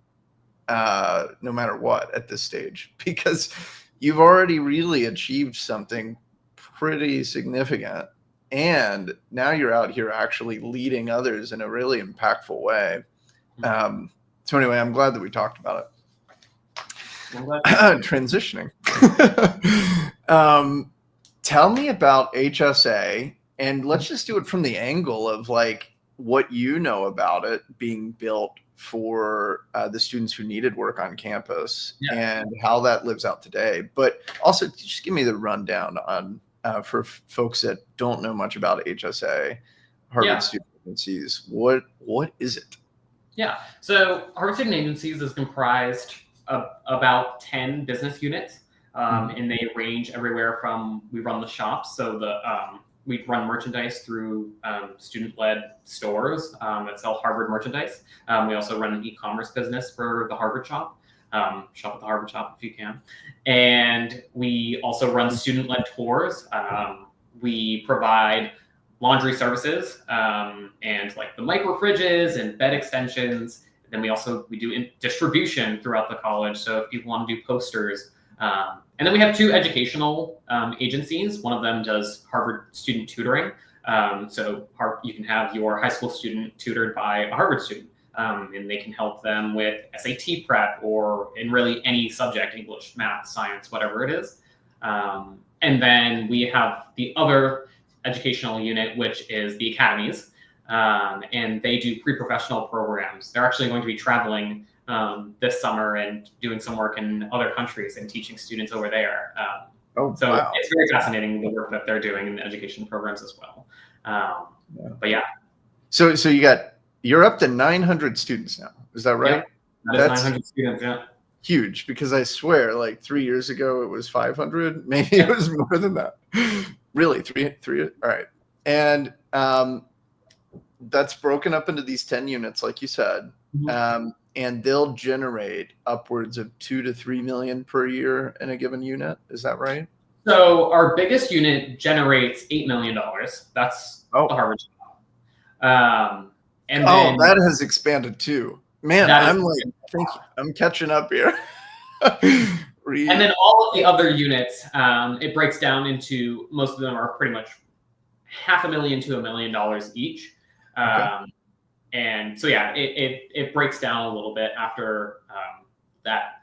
no matter what at this stage, because you've already really achieved something pretty significant. And now you're out here actually leading others in a really impactful way. So anyway, I'm glad that we talked about it. Transitioning. Tell me about HSA, and let's just do it from the angle of like what you know about it being built for the students who needed work on campus and how that lives out today. But also just give me the rundown on for folks that don't know much about HSA, Harvard Student Agencies. What is it? Yeah, so Harvard Student Agencies is comprised of about 10 business units, and they range everywhere from, we run the shops, so we run merchandise through student-led stores that sell Harvard merchandise. We also run an e-commerce business for the Harvard shop. Shop at the Harvard shop if you can. And we also run student-led tours. We provide laundry services and like the micro fridges and bed extensions. Then we do distribution throughout the college. So if people want to do posters, and then we have 2 educational agencies. One of them does Harvard student tutoring. So you can have your high school student tutored by a Harvard student, and they can help them with SAT prep or in really any subject, English, math, science, whatever it is. And then we have the other educational unit, which is the academies, and they do pre-professional programs. They're actually going to be traveling this summer and doing some work in other countries and teaching students over there. It's very fascinating, the work that they're doing in the education programs as well. But yeah. So you're up to 900 students now. Is that right? Yeah, that's 900 students, yeah. Huge, because I swear like 3 years ago it was 500. Maybe it was more than that. Really, three. All right. And that's broken up into these 10 units, like you said. And they'll generate upwards of $2 to $3 million per year in a given unit. Is that right? So our biggest unit generates $8 million. That's the Harvard shop. And then, that has expanded too. Man, I think I'm catching up here. And then all of the other units, it breaks down into, most of them are pretty much $500,000 to $1 million each. And so, yeah, it breaks down a little bit after that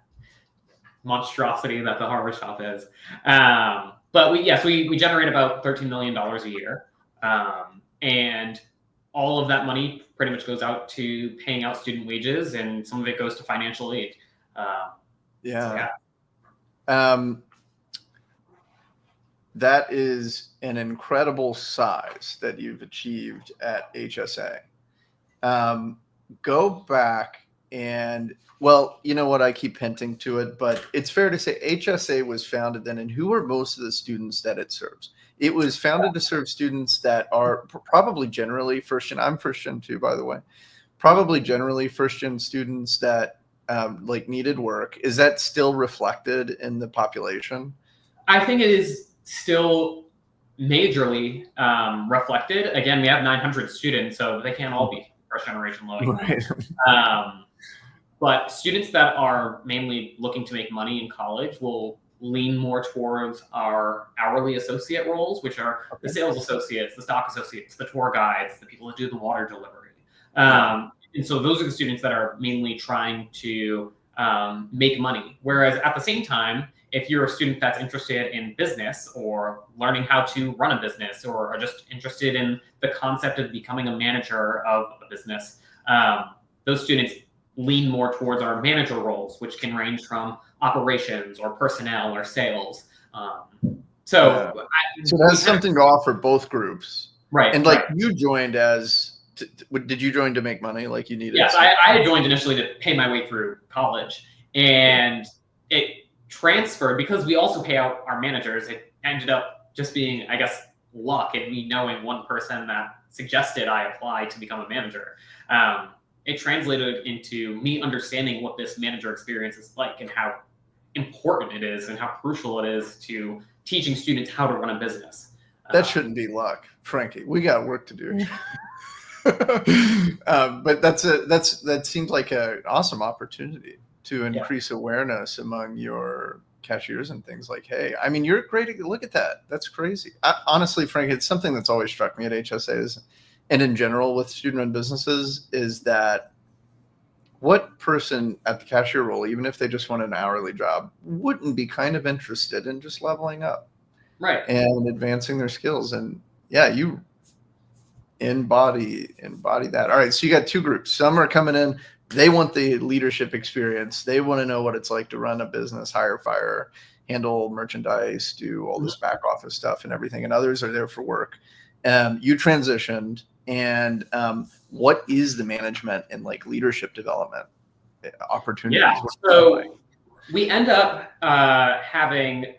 monstrosity that the Harvard shop is. But we generate about $13 million a year. And all of that money pretty much goes out to paying out student wages, and some of it goes to financial aid. That is an incredible size that you've achieved at HSA. Go back and, well, you know what, I keep hinting to it, but it's fair to say HSA was founded then, and who are most of the students that it serves? It was founded to serve students that are probably generally first gen. I'm first gen too, by the way. Probably generally first gen students that like needed work. Is that still reflected in the population? I think it is still majorly reflected. Again, we have 900 students, so they can't all be first generation low income. Right. But students that are mainly looking to make money in college will lean more towards our hourly associate roles, which are the sales associates, the stock associates, the tour guides, the people that do the water delivery. And so those are the students that are mainly trying to make money. Whereas at the same time, if you're a student that's interested in business or learning how to run a business, or are just interested in the concept of becoming a manager of a business, those students lean more towards our manager roles, which can range from operations or personnel or sales. So that's something to offer both groups. Right. And like you joined as, did you join to make money like you needed? Yes, I joined initially to pay my way through college, and it transferred because we also pay out our managers. It ended up just being, I guess, luck and me knowing one person that suggested I apply to become a manager. It translated into me understanding what this manager experience is like and how important it is and how crucial it is to teaching students how to run a business. That shouldn't be luck, Frankie. We got work to do. But that seems like an awesome opportunity to increase awareness among your cashiers and things like, hey, I mean, you're great. Look at that. That's crazy. Honestly, Frank, it's something that's always struck me at HSAs and in general with student-run businesses is that what person at the cashier role, even if they just want an hourly job, wouldn't be kind of interested in just leveling up, right, and advancing their skills? And yeah, you embody that. All right, so you got two groups. Some are coming in, they want the leadership experience, they want to know what it's like to run a business, hire, fire, handle merchandise, do all this back office stuff and everything, and others are there for work. You transitioned, and what is the management and like leadership development opportunities? Yeah, so we end up having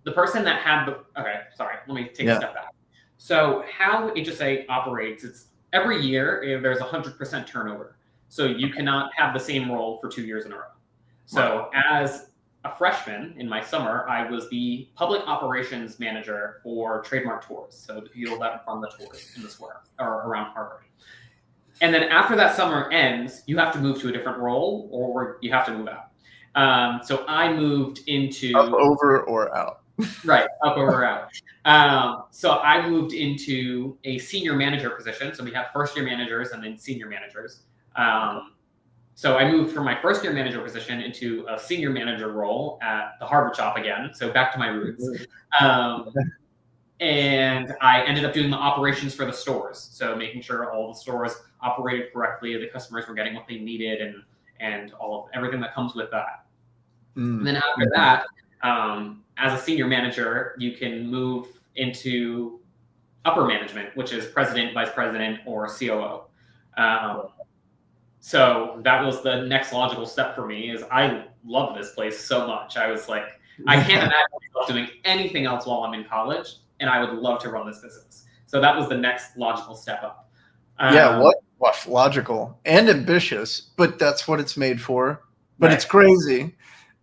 the person that had the, okay, sorry, let me take a step back. So how HSA operates, it's every year there's 100% turnover. So you cannot have the same role for 2 years in a row. So as a freshman in my summer, I was the public operations manager for Trademark Tours. So the people that run the tours in the square or around Harvard. And then after that summer ends, you have to move to a different role or you have to move out. So I moved into up, over, or out. Right, up, over, out. So I moved into a senior manager position. So we have first year managers and then senior managers. So I moved from my first year manager position into a senior manager role at the Harvard shop again. So back to my roots. And I ended up doing the operations for the stores. So making sure all the stores operated correctly, the customers were getting what they needed, and all of everything that comes with that. And then after that, as a senior manager, you can move into upper management, which is president, vice president, or COO. So that was the next logical step for me. Is I love this place so much. I was like, I can't imagine myself doing anything else while I'm in college, and I would love to run this business. So that was the next logical step up. What logical and ambitious, but that's what it's made for. But it's crazy.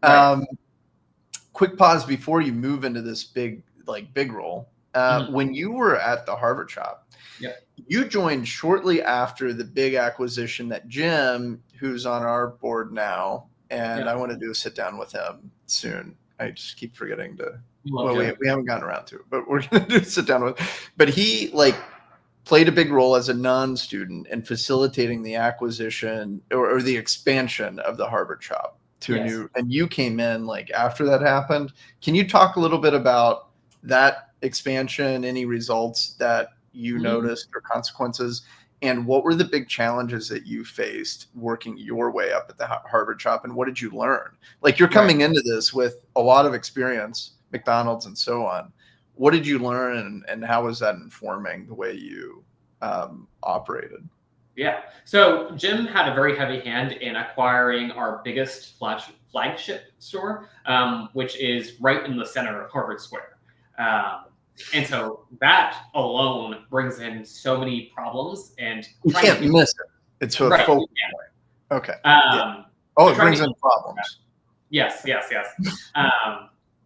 Right. Quick pause before you move into this big role. When you were at the Harvard shop, you joined shortly after the big acquisition that Jim, who's on our board now, and I want to do a sit down with him soon. I just keep forgetting to. Well, we haven't gotten around to it, but we're going to do a sit down with. But he played a big role as a non-student in facilitating the acquisition or the expansion of the Harvard shop to a new. And you came in after that happened. Can you talk a little bit about that expansion? Any results that you noticed or consequences, and what were the big challenges that you faced working your way up at the Harvard shop, and what did you learn? You're coming into this with a lot of experience, McDonald's and so on. What did you learn, and how was that informing the way you operated? Yeah. So Jim had a very heavy hand in acquiring our biggest flagship store, which is right in the center of Harvard Square. And so that alone brings in so many problems, and you can't miss it. It's a focal point. Okay. It brings in problems. Yes.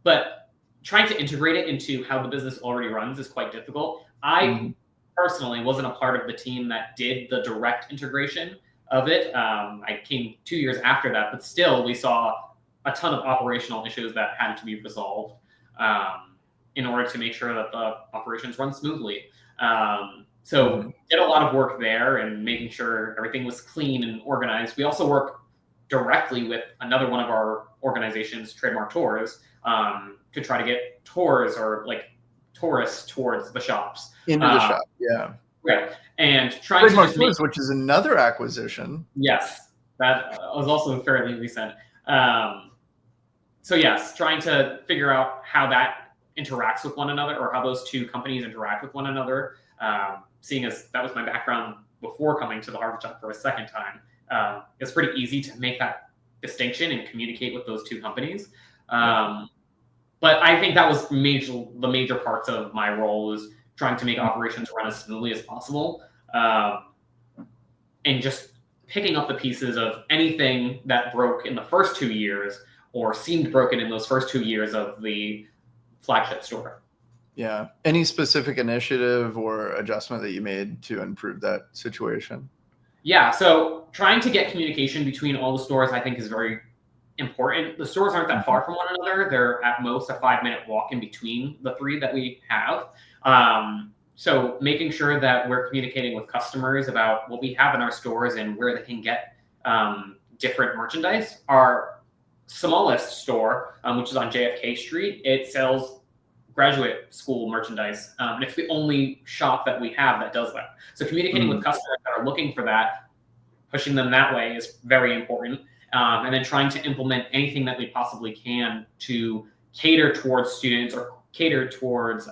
But trying to integrate it into how the business already runs is quite difficult. I personally wasn't a part of the team that did the direct integration of it. I came 2 years after that, but still we saw a ton of operational issues that had to be resolved in order to make sure that the operations run smoothly. So did a lot of work there and making sure everything was clean and organized. We also work directly with another one of our organizations, Trademark Tours, to try to get tours or tourists towards the shops. Into the shop, yeah. Right. And trying Trademark Tours, which is another acquisition. Yes, that was also fairly recent. So yes, trying to figure out how that interacts with one another, or how those two companies interact with one another. Seeing as that was my background before coming to the Harvard shop for a second time, it's pretty easy to make that distinction and communicate with those two companies. But I think that was the major parts of my role, was trying to make operations run as smoothly as possible, and just picking up the pieces of anything that broke in the first 2 years, or seemed broken in those first 2 years of the flagship store. Yeah. Any specific initiative or adjustment that you made to improve that situation? Yeah, so trying to get communication between all the stores, I think, is very important. The stores aren't that far from one another. They're at most a 5-minute walk in between the three that we have. So making sure that we're communicating with customers about what we have in our stores and where they can get different merchandise. Our smallest store, which is on JFK Street, it sells graduate school merchandise. And it's the only shop that we have that does that. So communicating with customers that are looking for that, pushing them that way is very important. And then trying to implement anything that we possibly can to cater towards students or cater towards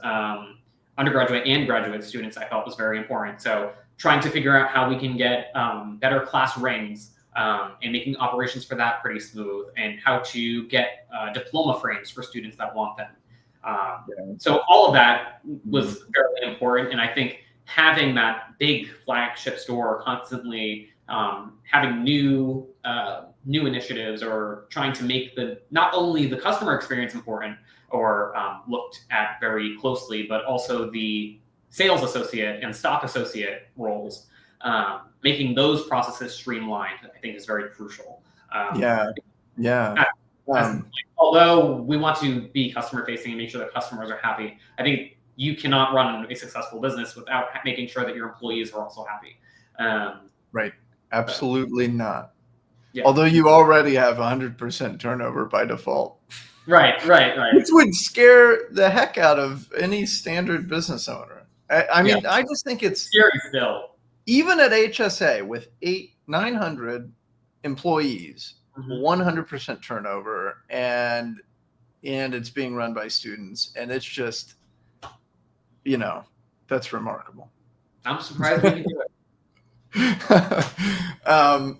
undergraduate and graduate students, I felt was very important. So trying to figure out how we can get better class rings and making operations for that pretty smooth, and how to get diploma frames for students that want them. So all of that was fairly important. And I think having that big flagship store constantly having new initiatives, or trying to make not only the customer experience important or looked at very closely, but also the sales associate and stock associate roles, making those processes streamlined, I think, is very crucial. Although we want to be customer facing and make sure that customers are happy, I think you cannot run a successful business without making sure that your employees are also happy. Right. Absolutely not. Yeah. Although you already have 100% turnover by default. Right. Which would scare the heck out of any standard business owner. I mean, I just think it's scary still. Even at HSA with 900 employees, 100% turnover, and it's being run by students, and it's just, that's remarkable. I'm surprised we can do it.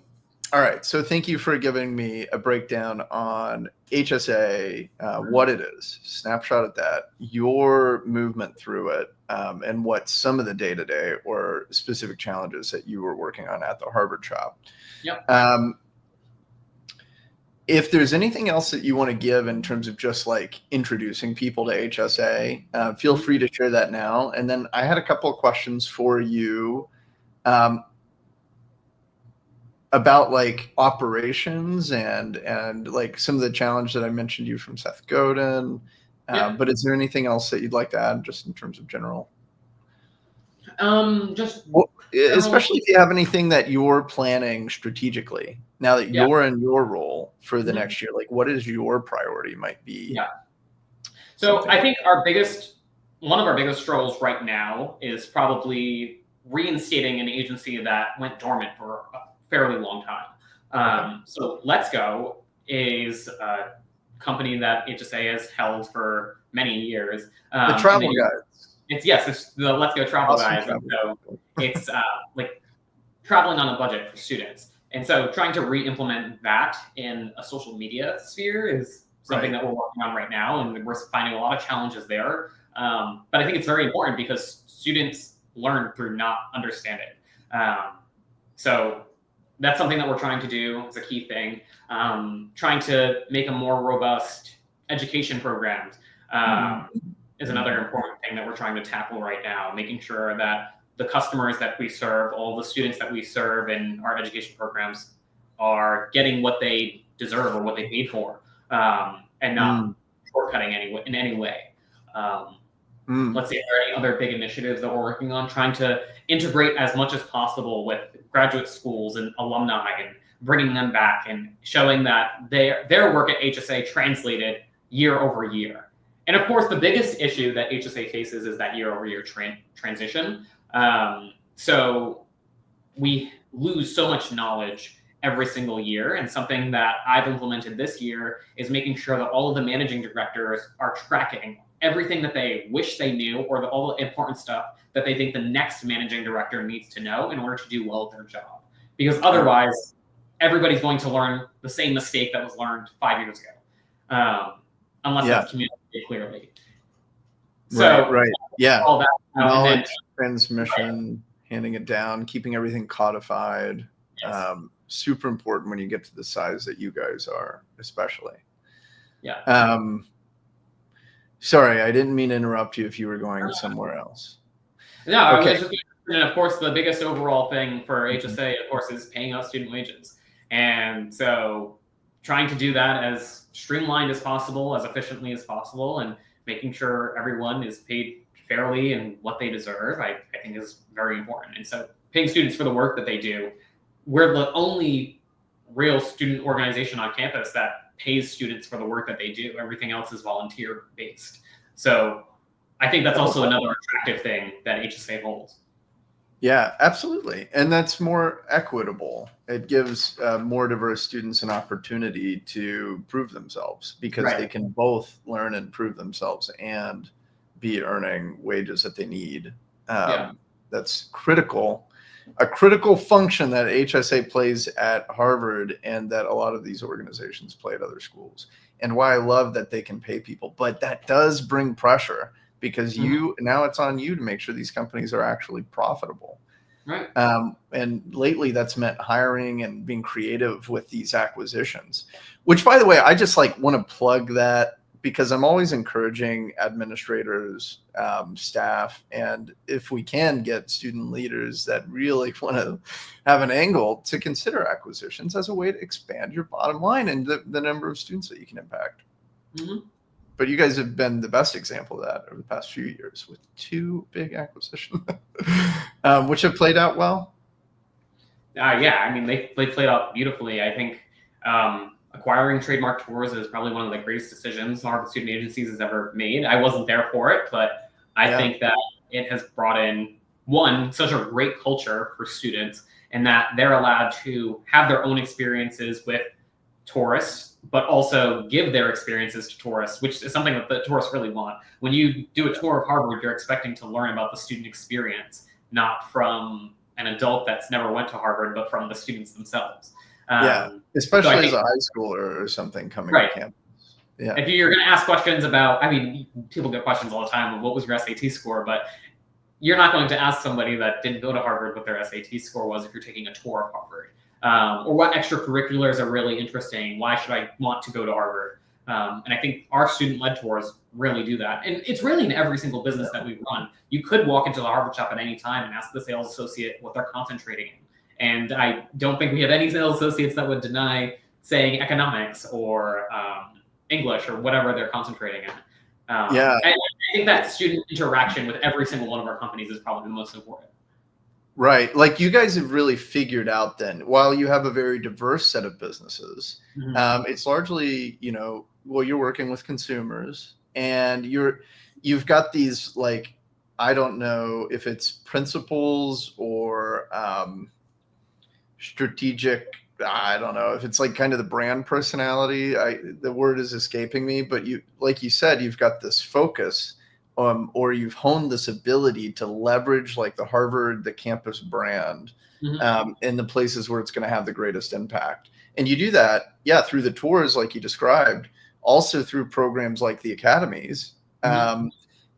All right. So thank you for giving me a breakdown on HSA, what it is, snapshot at that, your movement through it, and what some of the day-to-day or specific challenges that you were working on at the Harvard shop. Yep. If there's anything else that you want to give in terms of just like introducing people to HSA, feel free to share that now. And then I had a couple of questions for you about like operations and like some of the challenge that I mentioned you from Seth Godin. But is there anything else that you'd like to add just in terms of general? Especially if you have anything that you're planning strategically now that you're in your role for the next year, like what is your priority might be? Yeah. So I think one of our biggest struggles right now is probably reinstating an agency that went dormant for a fairly long time. So Let's Go is a company that HSA has held for many years. The travel guides. It's the Let's Go travel guides. And so it's like traveling on a budget for students. And so trying to re-implement that in a social media sphere is something that we're working on right now. And we're finding a lot of challenges there. But I think it's very important because students learn through not understanding. So that's something that we're trying to do. It's a key thing. Trying to make a more robust education program is another important thing that we're trying to tackle right now, making sure that the customers that we serve, all the students that we serve in our education programs are getting what they deserve or what they paid for, and not shortcutting in any way. Let's see, are there any other big initiatives that we're working on? Trying to integrate as much as possible with graduate schools and alumni and bringing them back and showing that their work at HSA translated year over year. And of course, the biggest issue that HSA faces is that year over year transition. So we lose so much knowledge every single year. And something that I've implemented this year is making sure that all of the managing directors are tracking everything that they wish they knew, or all the important stuff that they think the next managing director needs to know in order to do well at their job. Because otherwise, everybody's going to learn the same mistake that was learned 5 years ago, unless that's communicated clearly. So, all that knowledge transmission, handing it down, keeping everything codified. Super important when you get to the size that you guys are, especially. Yeah. Sorry, I didn't mean to interrupt you if you were going somewhere else. No, I Okay. was just, and of course, the biggest overall thing for HSA, of course, is paying out student wages. And so trying to do that as streamlined as possible, as efficiently as possible, and making sure everyone is paid fairly and what they deserve, I think is very important. And so paying students for the work that they do, we're the only real student organization on campus that pays students for the work that they do. Everything else is volunteer based. So I think that's also another attractive thing that HSA holds. Yeah, absolutely. And that's more equitable. It gives more diverse students an opportunity to prove themselves because they can both learn and prove themselves and be earning wages that they need. That's critical. A critical function that HSA plays at Harvard and that a lot of these organizations play at other schools. And why I love that they can pay people. But that does bring pressure because now it's on you to make sure these companies are actually profitable. Right. And lately that's meant hiring and being creative with these acquisitions, which, by the way, I just want to plug that because I'm always encouraging administrators, staff, and if we can get student leaders that really want to have an angle to consider acquisitions as a way to expand your bottom line and the number of students that you can impact. But you guys have been the best example of that over the past few years with 2 big acquisitions, which have played out well. Yeah, I mean, they played out beautifully. I think acquiring Trademark Tours is probably one of the greatest decisions Harvard Student Agencies has ever made. I wasn't there for it, but I think that it has brought in, one, such a great culture for students, and that they're allowed to have their own experiences with tourists, but also give their experiences to tourists, which is something that the tourists really want. When you do a tour of Harvard, you're expecting to learn about the student experience, not from an adult that's never went to Harvard, but from the students themselves. Especially as a high schooler or something coming to campus. Yeah. If you're going to ask questions about, I mean, people get questions all the time of what was your SAT score, but you're not going to ask somebody that didn't go to Harvard what their SAT score was if you're taking a tour of Harvard. Or what extracurriculars are really interesting. Why should I want to go to Harvard? And I think our student-led tours really do that. And it's really in every single business that we run. You could walk into the Harvard shop at any time and ask the sales associate what they're concentrating in. And I don't think we have any sales associates that would deny saying economics or English or whatever they're concentrating in. I think that student interaction with every single one of our companies is probably the most important. Right. Like you guys have really figured out then, while you have a very diverse set of businesses, it's largely, you're working with consumers and you've got these, I don't know if it's principles or strategic, I don't know if it's kind of the brand personality. The word is escaping me, but like you said, you've got this focus or you've honed this ability to leverage the campus brand in the places where it's going to have the greatest impact. And you do that, through the tours like you described, also through programs like the academies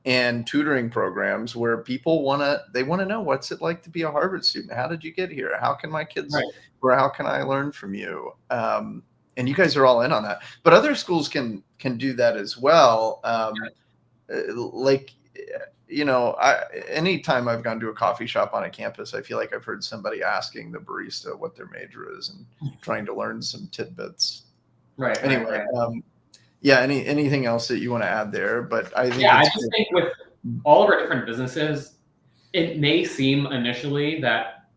and tutoring programs where people want to know, what's it like to be a Harvard student? How did you get here? How can my kids, or how can I learn from you? And you guys are all in on that, but other schools can do that as well. Anytime I've gone to a coffee shop on a campus, I feel like I've heard somebody asking the barista what their major is and trying to learn some tidbits. Anyway, anything else that you want to add there? But I think I just think with all of our different businesses, it may seem initially that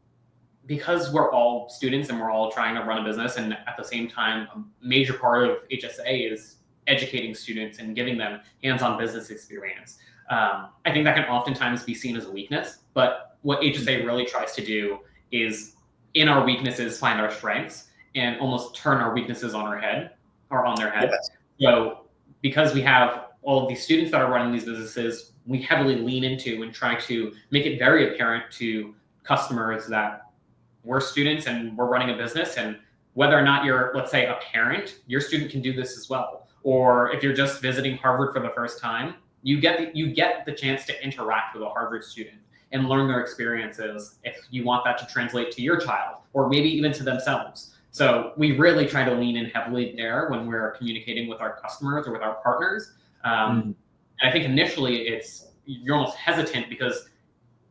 because we're all students and we're all trying to run a business, and at the same time, a major part of HSA is educating students and giving them hands-on business experience. I think that can oftentimes be seen as a weakness, but what HSA really tries to do is in our weaknesses find our strengths and almost turn our weaknesses on their head. So because we have all of these students that are running these businesses, we heavily lean into and try to make it very apparent to customers that we're students and we're running a business, and whether or not you're, let's say, a parent, your student can do this as well. Or if you're just visiting Harvard for the first time, you get the chance to interact with a Harvard student and learn their experiences if you want that to translate to your child or maybe even to themselves. So we really try to lean in heavily there when we're communicating with our customers or with our partners. And I think initially you're almost hesitant because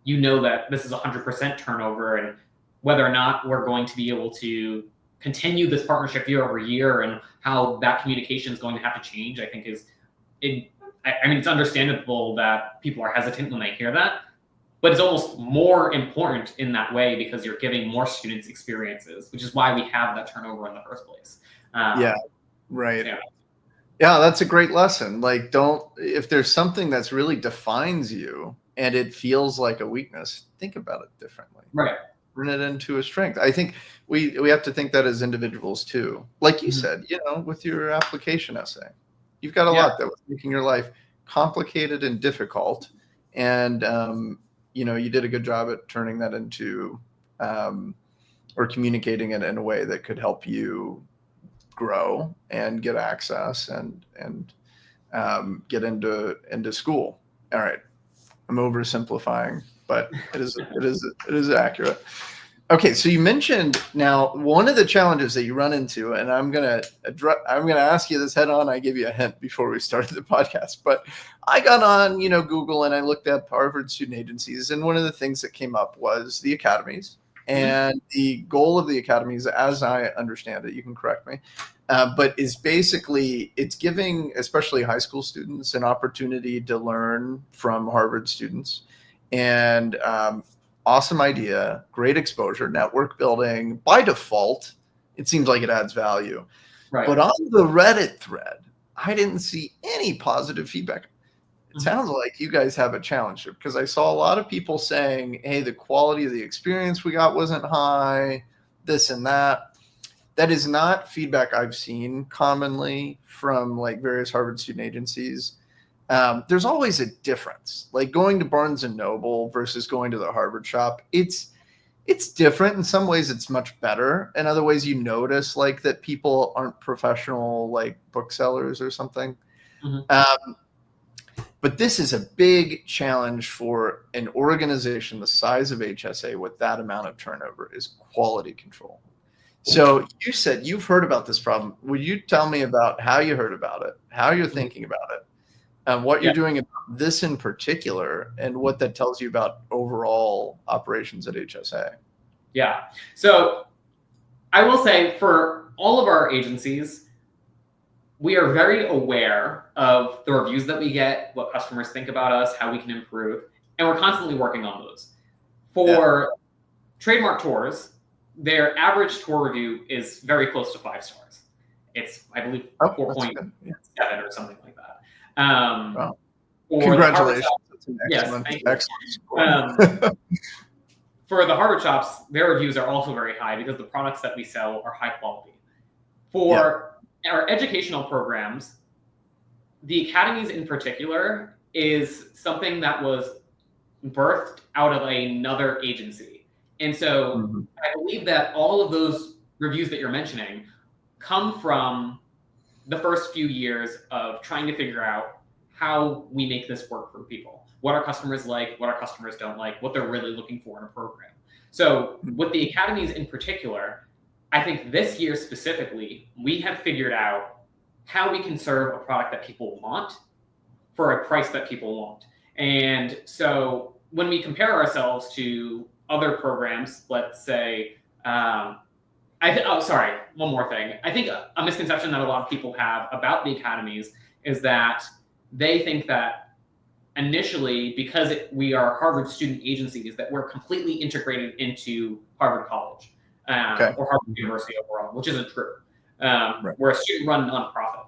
you know that this is 100% turnover, and whether or not we're going to be able to continue this partnership year over year and how that communication is going to have to change, I think it's understandable that people are hesitant when they hear that, but it's almost more important in that way because you're giving more students experiences, which is why we have that turnover in the first place. Yeah, right. Yeah. Yeah, that's a great lesson. Like, if there's something that's really defines you and it feels like a weakness, think about it differently. Right. Turn it into a strength. I think we have to think that as individuals too. Like you said, with your application essay, you've got a lot that was making your life complicated and difficult. And, you did a good job at turning that into, or communicating it in a way that could help you grow and get access and get into school. All right, I'm oversimplifying, but it is accurate. Okay, so you mentioned now one of the challenges that you run into, and I'm gonna ask you this head on. I gave you a hint before we started the podcast, but I got on Google and I looked up Harvard student agencies, and one of the things that came up was the academies. And the goal of the academies, as I understand it, you can correct me, but is basically it's giving especially high school students an opportunity to learn from Harvard students. And awesome idea, great exposure, network building. By default, it seems like it adds value. Right. But on the Reddit thread, I didn't see any positive feedback. It sounds like you guys have a challenge because I saw a lot of people saying, hey, the quality of the experience we got wasn't high, this and that. That is not feedback I've seen commonly from like various Harvard student agencies. There's always a difference, like going to Barnes and Noble versus going to the Harvard shop. It's different. In some ways it's much better. In other ways you notice like that people aren't professional like booksellers or something. But this is a big challenge for an organization the size of HSA with that amount of turnover is quality control. So you said you've heard about this problem. Would you tell me about how you heard about it, how you're thinking about it, and what you're doing about this in particular, and what that tells you about overall operations at HSA? Yeah. So I will say for all of our agencies, we are very aware of the reviews that we get, what customers think about us, how we can improve, and we're constantly working on those. For Trademark Tours, their average tour review is very close to 5 stars. It's, I believe, 4.7 or something like that. Wow. Congratulations. That's an excellent score. For the Harvard shops, their reviews are also very high because the products that we sell are high quality. For our educational programs, the academies in particular is something that was birthed out of another agency. And so I believe that all of those reviews that you're mentioning come from the first few years of trying to figure out how we make this work for people, what our customers like, what our customers don't like, what they're really looking for in a program. So with the academies in particular, I think this year specifically, we have figured out how we can serve a product that people want for a price that people want. And so when we compare ourselves to other programs, let's say, one more thing. I think a misconception that a lot of people have about the academies is that they think that initially, because we are Harvard student agencies, that we're completely integrated into Harvard College. Or Harvard University overall, which isn't true. We're a student-run nonprofit.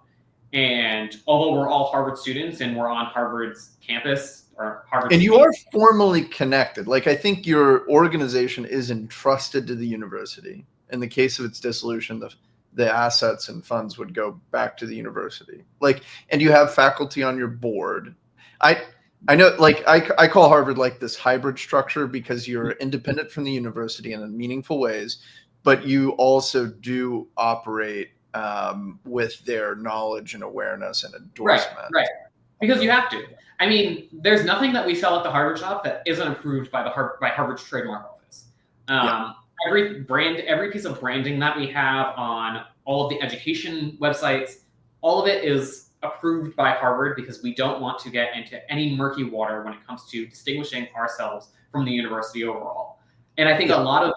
And although we're all Harvard students and we're on Harvard's campus, or Harvard and you are formally connected. Like I think your organization is entrusted to the university. In the case of its dissolution, the assets and funds would go back to the university. Like, and you have faculty on your board. I know, like I call Harvard like this hybrid structure because you're independent from the university in meaningful ways, but you also do operate with their knowledge and awareness and endorsement. Right. Because you have to. I mean, there's nothing that we sell at the Harvard shop that isn't approved by Harvard's trademark office. every piece of branding that we have on all of the education websites, all of it is approved by Harvard because we don't want to get into any murky water when it comes to distinguishing ourselves from the university overall. And I think a lot of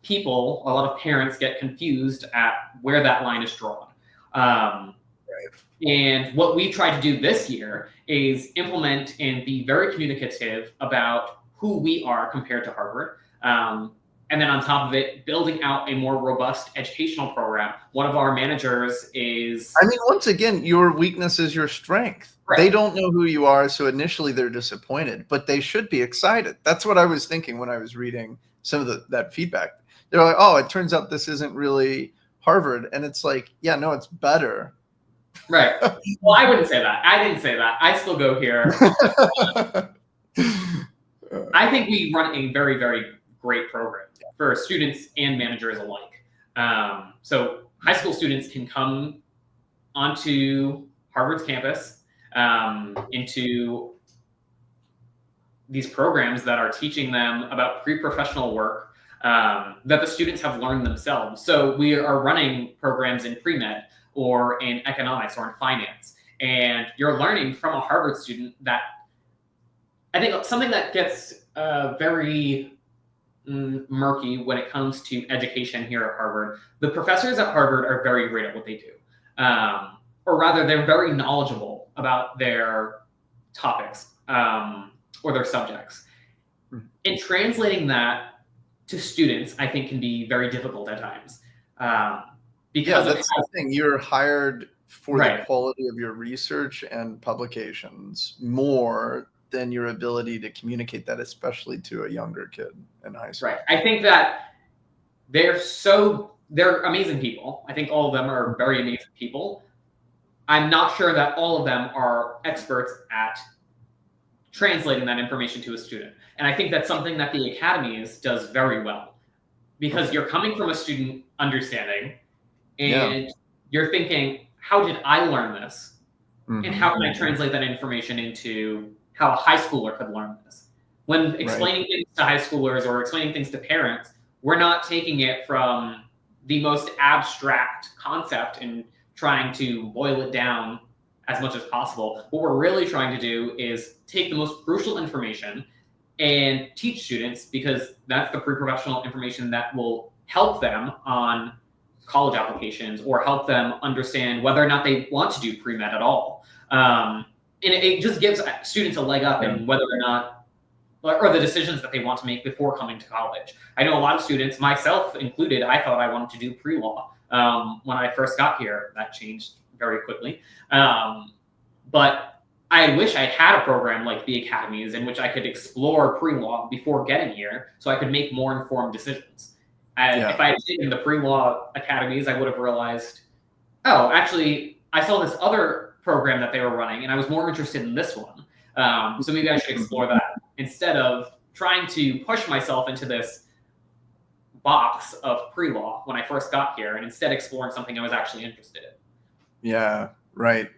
people, a lot of parents get confused at where that line is drawn. And what we tried to do this year is implement and be very communicative about who we are compared to Harvard. And then on top of it, building out a more robust educational program. One of our managers is... I mean, once again, your weakness is your strength. Right. They don't know who you are, so initially they're disappointed, but they should be excited. That's what I was thinking when I was reading some of that feedback. They're like, oh, it turns out this isn't really Harvard. And it's like, yeah, no, it's better. Right. Well, I wouldn't say that. I didn't say that. I still go here. I think we run a very, very great program for students and managers alike. So high school students can come onto Harvard's campus into these programs that are teaching them about pre-professional work that the students have learned themselves. So we are running programs in pre-med or in economics or in finance. And you're learning from a Harvard student that I think something that gets very murky when it comes to education here at Harvard. The professors at Harvard are very great at what they do. Or rather, they're very knowledgeable about their topics or their subjects. And translating that to students, I think, can be very difficult at times. Because that's the thing. You're hired for the quality of your research and publications more than your ability to communicate that, especially to a younger kid in high school. Right. I think that they're amazing people. I think all of them are very amazing people. I'm not sure that all of them are experts at translating that information to a student. And I think that's something that the Academies does very well, because you're coming from a student understanding and you're thinking, how did I learn this? And how can I translate that information into how a high schooler could learn this? When explaining things to high schoolers or explaining things to parents, we're not taking it from the most abstract concept and trying to boil it down as much as possible. What we're really trying to do is take the most crucial information and teach students, because that's the pre-professional information that will help them on college applications or help them understand whether or not they want to do pre-med at all. And it just gives students a leg up in whether or not, or the decisions that they want to make before coming to college. I know a lot of students, myself included, I thought I wanted to do pre-law when I first got here. That changed very quickly. But I wish I had a program like the Academies in which I could explore pre-law before getting here so I could make more informed decisions. If I had taken the pre-law Academies, I would have realized, oh, actually, I saw this other program that they were running, and I was more interested in this one. So maybe I should explore that instead of trying to push myself into this box of pre-law when I first got here, and instead exploring something I was actually interested in. Yeah, right.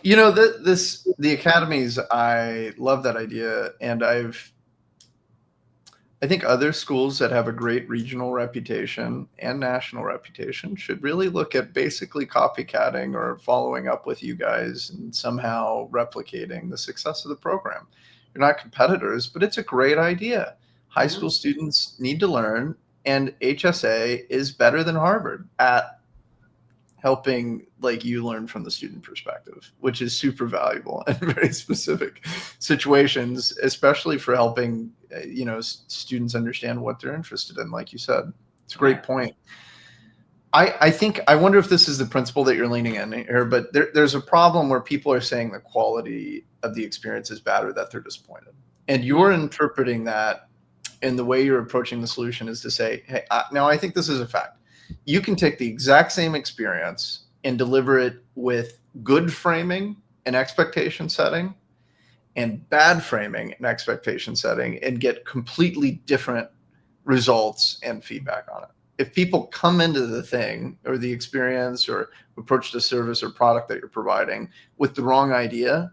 You know, the Academies, I love that idea, and I think other schools that have a great regional reputation and national reputation should really look at basically copycatting or following up with you guys and somehow replicating the success of the program. You're not competitors, but it's a great idea. High school students need to learn, and HSA is better than Harvard at helping you learn from the student perspective, which is super valuable in very specific situations, especially for helping students understand what they're interested in. Like you said, it's a great point. I wonder if this is the principle that you're leaning in here, but there's a problem where people are saying the quality of the experience is bad or that they're disappointed. And you're interpreting that, and the way you're approaching the solution is to say, hey, now I think this is a fact. You can take the exact same experience and deliver it with good framing and expectation setting and bad framing and expectation setting and get completely different results and feedback on it. If people come into the thing or the experience or approach the service or product that you're providing with the wrong idea,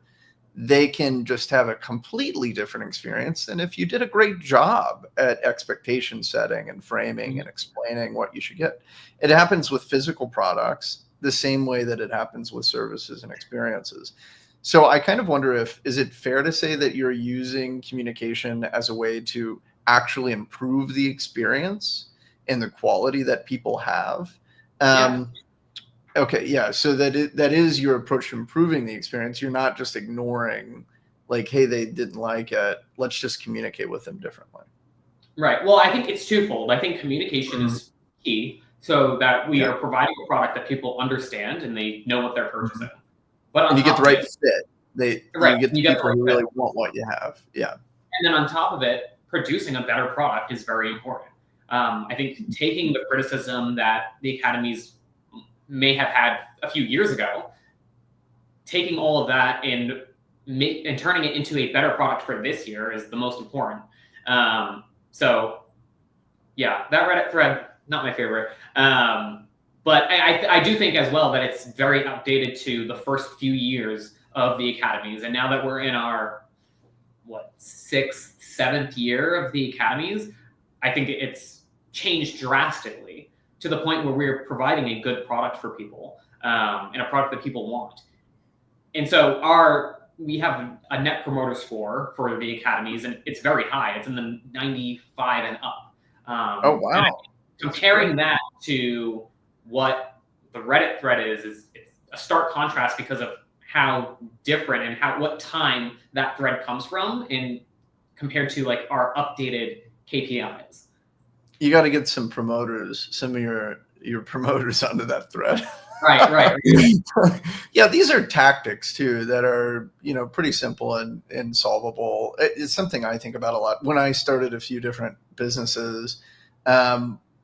they can just have a completely different experience than if you did a great job at expectation setting and framing and explaining what you should get. It happens with physical products the same way that it happens with services and experiences. So I kind of wonder is it fair to say that you're using communication as a way to actually improve the experience and the quality that people have? Okay, yeah. So that is your approach to improving the experience. You're not just ignoring, like, hey, they didn't like it, let's just communicate with them differently. Right. Well, I think it's twofold. I think communication is key, so that we are providing a product that people understand and they know what they're purchasing. But and you get the right fit. You get the people who really want what you have. Yeah. And then on top of it, producing a better product is very important. I think taking the criticism that the academies may have had a few years ago, taking all of that and turning it into a better product for this year is the most important. So yeah, that Reddit thread, not my favorite. But I do think as well that it's very outdated to the first few years of the academies. And now that we're in our, 6th, 7th year of the academies, I think it's changed drastically to the point where we're providing a good product for people, and a product that people want. And so we have a net promoter score for the academies, and it's very high. It's in the 95 and up. Oh, wow. Comparing that to what the Reddit thread is it's a stark contrast because of how different and what time that thread comes from, and compared to like our updated KPIs. You got to get some of your promoters onto that thread. Right. Yeah, these are tactics too that are, pretty simple and solvable. It's something I think about a lot. When I started a few different businesses,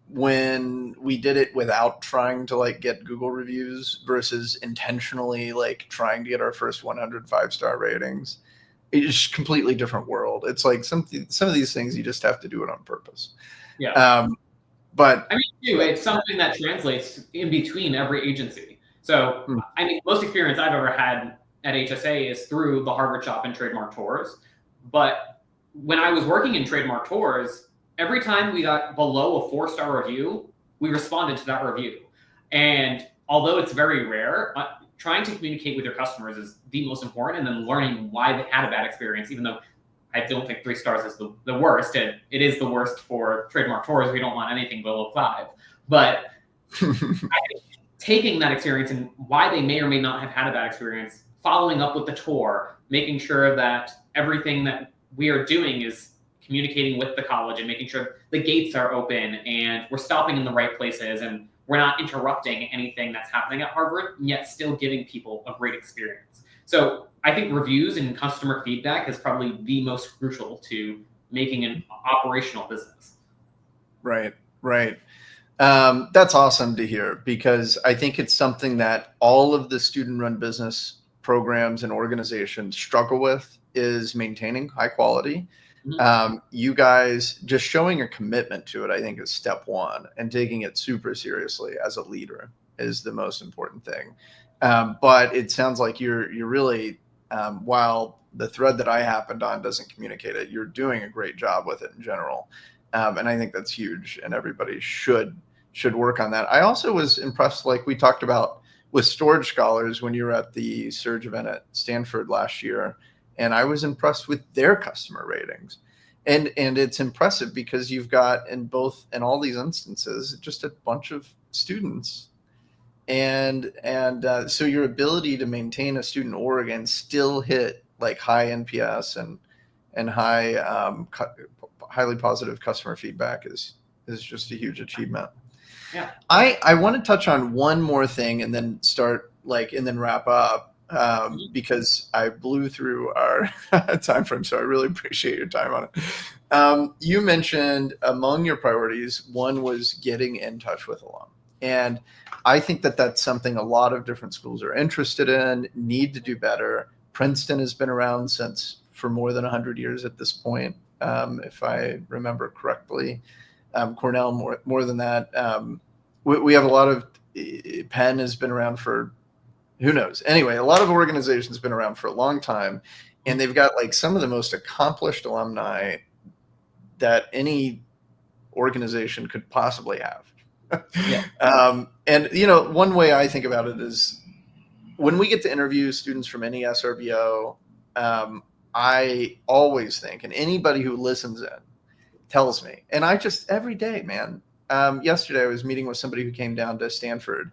when we did it without trying to like get Google reviews versus intentionally like trying to get our first 100 5-star ratings, it's a completely different world. It's like some of these things you just have to do it on purpose. Yeah. But I mean, too, it's something that translates in between every agency. So, I mean, most experience I've ever had at HSA is through the Harvard Shop and Trademark Tours. But when I was working in Trademark Tours, every time we got below a 4-star review, we responded to that review. And although it's very rare, trying to communicate with your customers is the most important, and then learning why they had a bad experience, even though I don't think 3 stars is the worst. It is the worst for Trademark Tours. We don't want anything below 5. But I think taking that experience and why they may or may not have had a bad experience, following up with the tour, making sure that everything that we are doing is communicating with the college and making sure the gates are open and we're stopping in the right places and we're not interrupting anything that's happening at Harvard, and yet still giving people a great experience. So I think reviews and customer feedback is probably the most crucial to making an operational business. Right. That's awesome to hear, because I think it's something that all of the student-run business programs and organizations struggle with, is maintaining high quality. You guys just showing a commitment to it, I think, is step one, and taking it super seriously as a leader is the most important thing. But it sounds like you're really, while the thread that I happened on doesn't communicate it, you're doing a great job with it in general. And I think that's huge, and everybody should work on that. I also was impressed, like we talked about with Storage Scholars when you were at the Surge event at Stanford last year, and I was impressed with their customer ratings. And it's impressive because you've got in all these instances just a bunch of students, and so your ability to maintain a student org and still hit like high NPS and high highly positive customer feedback is just a huge achievement. Yeah. I want to touch on one more thing and then wrap up, because I blew through our time frame. So I really appreciate your time on it. You mentioned among your priorities, one was getting in touch with alum. And I think that that's something a lot of different schools are interested in, need to do better. Princeton has been around for more than 100 years at this point, if I remember correctly. Cornell more than that. We have a lot of, Penn has been around for Who knows? Anyway, a lot of organizations have been around for a long time, and they've got like some of the most accomplished alumni that any organization could possibly have. Yeah. And one way I think about it is when we get to interview students from any SRBO, I always think, and anybody who listens in tells me, and I just every day, man. Yesterday I was meeting with somebody who came down to Stanford,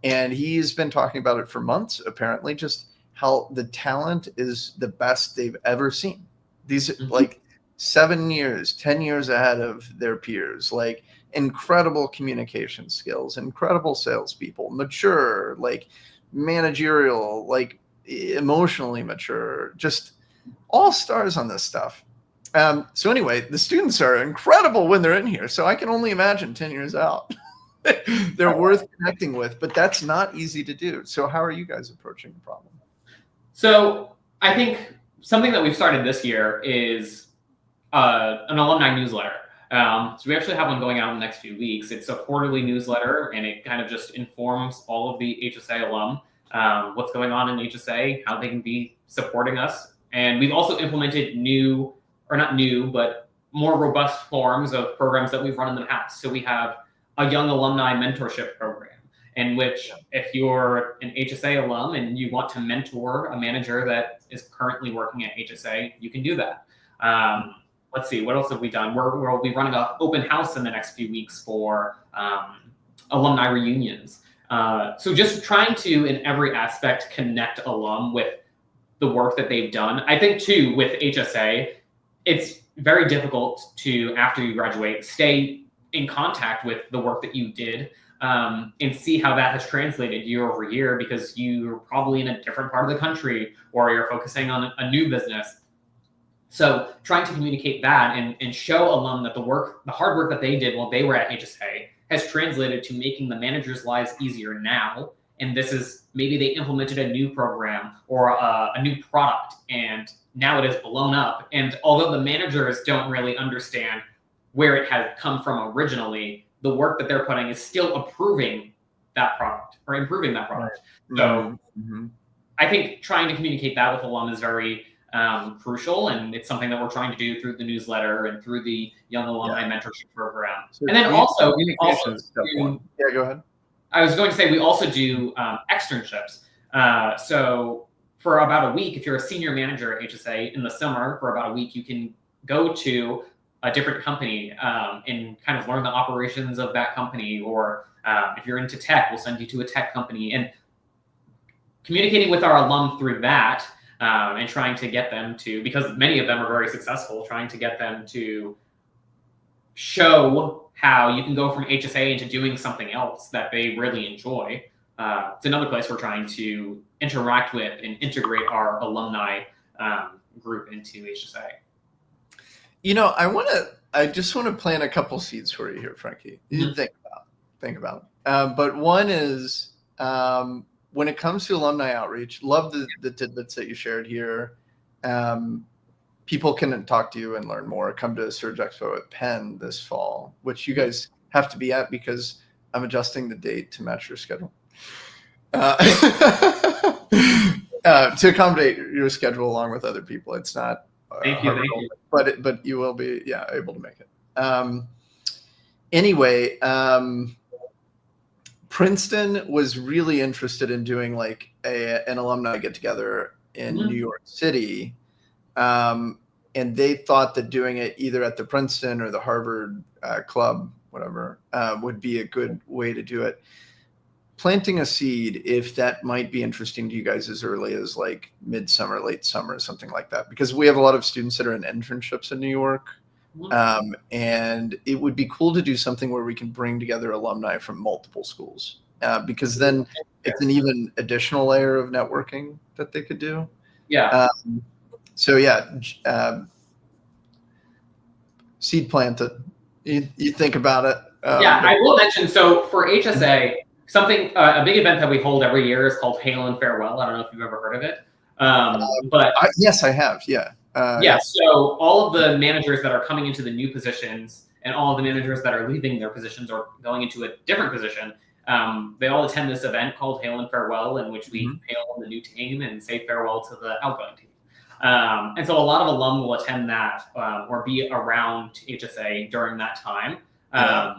and he's been talking about it for months, apparently, just how the talent is the best they've ever seen. These like 7 years, 10 years ahead of their peers, like incredible communication skills, incredible salespeople, mature, like managerial, like emotionally mature, just all stars on this stuff. So anyway, the students are incredible when they're in here. So I can only imagine 10 years out. They're worth connecting with, but that's not easy to do. So how are you guys approaching the problem? So I think something that we've started this year is an alumni newsletter. So we actually have one going out in the next few weeks. It's a quarterly newsletter, and it kind of just informs all of the HSA alum what's going on in HSA, how they can be supporting us. And we've also implemented not new, but more robust forms of programs that we've run in the past. So we have a young alumni mentorship program, in which if you're an HSA alum and you want to mentor a manager that is currently working at HSA, you can do that. Let's see, what else have we done? We'll be running an open house in the next few weeks for alumni reunions. So just trying to, in every aspect, connect alum with the work that they've done. I think, too, with HSA, it's very difficult to, after you graduate, stay in contact with the work that you did and see how that has translated year over year, because you're probably in a different part of the country or you're focusing on a new business. So trying to communicate that and show alum that the hard work that they did while they were at HSA has translated to making the managers' lives easier now. And this is, maybe they implemented a new program or a new product, and now it has blown up. And although the managers don't really understand where it had come from originally, the work that they're putting is still improving that product. Right. So I think trying to communicate that with alum is very crucial, and it's something that we're trying to do through the newsletter and through the Young Alumni Mentorship Program. So and then also go ahead. I was going to say we also do externships. So for about a week, if you're a senior manager at HSA in the summer, for about a week, you can go to a different company and kind of learn the operations of that company. Or if you're into tech, we'll send you to a tech company. And communicating with our alum through that and trying to get them to, because many of them are very successful, trying to get them to show how you can go from HSA into doing something else that they really enjoy. It's another place we're trying to interact with and integrate our alumni group into HSA. I just want to plant a couple seeds for you here, Frankie. You think about it. But one is when it comes to alumni outreach, love the tidbits that you shared here. People can talk to you and learn more. Come to Surge Expo at Penn this fall, which you guys have to be at because I'm adjusting the date to match your schedule. To accommodate your schedule along with other people. It's not thank you. But you will be able to make it. Anyway, Princeton was really interested in doing like an alumni get together in New York City. And they thought that doing it either at the Princeton or the Harvard club, whatever, would be a good way to do it. Planting a seed, if that might be interesting to you guys as early as like midsummer, late summer, something like that, because we have a lot of students that are in internships in New York. And it would be cool to do something where we can bring together alumni from multiple schools, because then it's an even additional layer of networking that they could do. Seed planted. You think about it. I will mention, so for HSA, a big event that we hold every year is called Hail and Farewell. I don't know if you've ever heard of it. Yes, I have. So all of the managers that are coming into the new positions and all of the managers that are leaving their positions or going into a different position, They all attend this event called Hail and Farewell, in which we Mhm. hail the new team and say farewell to the outgoing team. And so a lot of alum will attend that or be around HSA during that time. Yeah.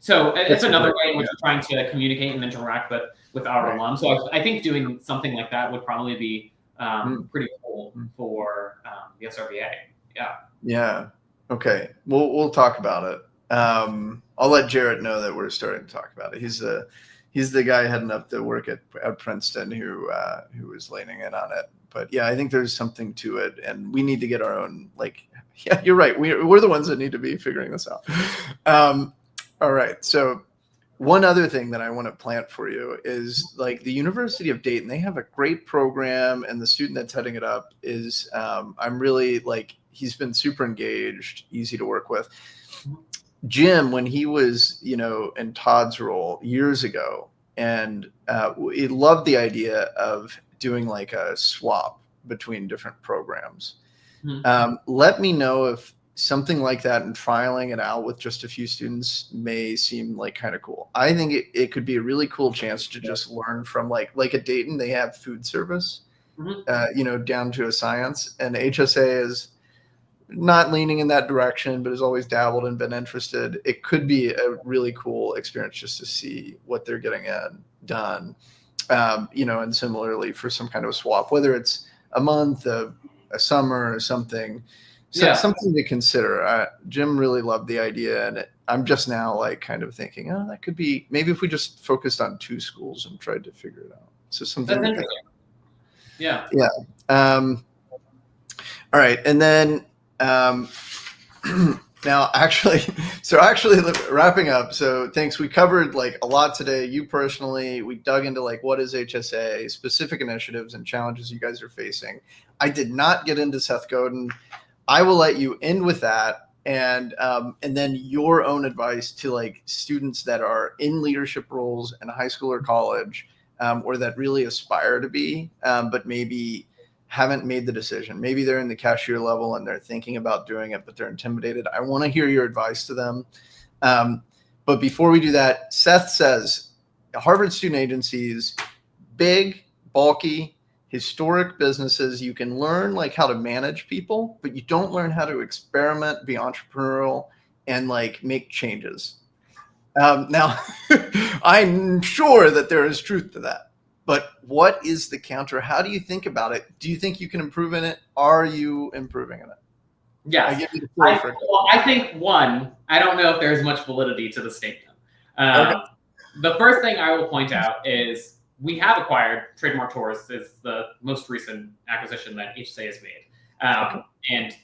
So That's it's a another great way in which idea. we're trying to communicate and interact with our Right. alum. So I think doing something like that would probably be Mm. pretty cool Mm. for the SRBA. Yeah. Yeah. Okay. We'll talk about it. I'll let Jarrett know that we're starting to talk about it. He's the guy heading up the work at Princeton who is leaning in on it. But yeah, I think there's something to it, and we need to get our own. Like, yeah, you're right. We're the ones that need to be figuring this out. All right. So one other thing that I want to plant for you is like the University of Dayton. They have a great program, and the student that's heading it up is I'm really like he's been super engaged, easy to work with. Jim, when he was in Todd's role years ago, and he loved the idea of doing like a swap between different programs. Mhm. Let me know if something like that and trialing it out with just a few students may seem like kind of cool. I think it could be a really cool chance to just learn from like at Dayton, they have food service, down to a science, and HSA is not leaning in that direction, but has always dabbled and been interested. It could be a really cool experience just to see what they're getting done. And similarly for some kind of a swap, whether it's a month, a summer, or something. So Yeah. something to consider. Jim really loved the idea, and I'm just now like kind of thinking, oh, that could be maybe if we just focused on 2 schools and tried to figure it out. So something That's to think. interesting. Yeah. Yeah. All right, and then now actually wrapping up. So thanks. We covered like a lot today. You personally, we dug into like what is HSA, specific initiatives and challenges you guys are facing. I did not get into Seth Godin. I will let you end with that, and then your own advice to like students that are in leadership roles in high school or college, or that really aspire to be, but maybe haven't made the decision. Maybe they're in the cashier level and they're thinking about doing it, but they're intimidated. I want to hear your advice to them. But before we do that, Seth says Harvard student agencies, big, bulky, historic businesses, you can learn like how to manage people, but you don't learn how to experiment, be entrepreneurial, and like make changes. Now, I'm sure that there is truth to that. But what is the counter? How do you think about it? Do you think you can improve in it? Are you improving in it? I Yes. give you the floor for I think one, I don't know if there's much validity to the statement. Okay. The first thing I will point out is we have acquired Trademark Tours is the most recent acquisition that HSA has made. And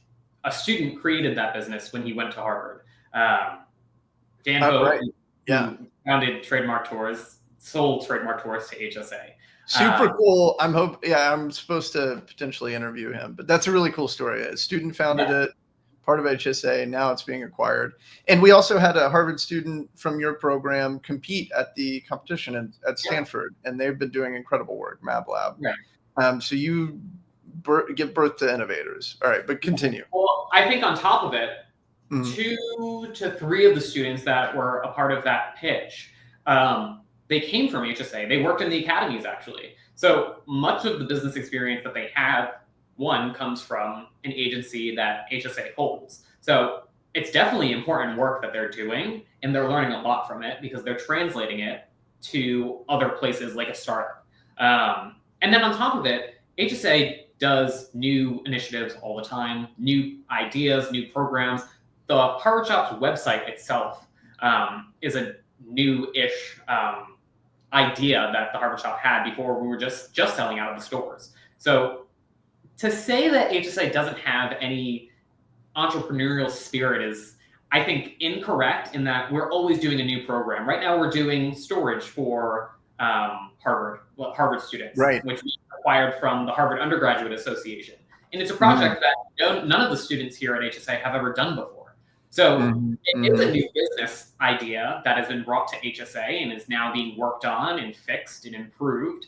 a student created that business when he went to Harvard. Dan Vogt, right. Yeah. who founded Trademark Tours, sold Trademark Tours to HSA. Super cool. I'm supposed to potentially interview him, but that's a really cool story. A student founded it, part of HSA, now it's being acquired. And we also had a Harvard student from your program compete at the competition at Stanford, and they've been doing incredible work, Mab Lab. Right. So you give birth to innovators. All right, but continue. Well, I think on top of it, 2 to 3 of the students that were a part of that pitch, they came from HSA. They worked in the academies, actually. So much of the business experience that they have, one, comes from an agency that HSA holds. So it's definitely important work that they're doing, and they're learning a lot from it because they're translating it to other places like a startup. And then on top of it, HSA does new initiatives all the time, new ideas, new programs. The Harvard Shop's website itself is a new-ish idea that the Harvard Shop had before we were just selling out of the stores. So to say that HSA doesn't have any entrepreneurial spirit is, I think, incorrect in that we're always doing a new program. Right now we're doing storage for Harvard students, which we acquired from the Harvard Undergraduate Association. And it's a project that none of the students here at HSA have ever done before. So it is a new business idea that has been brought to HSA and is now being worked on and fixed and improved.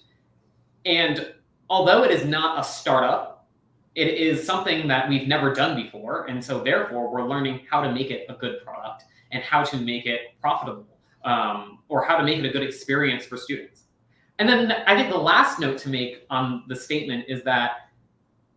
And although it is not a startup, it is something that we've never done before. And so therefore, we're learning how to make it a good product and how to make it profitable. or how to make it a good experience for students. And then I think the last note to make on the statement is that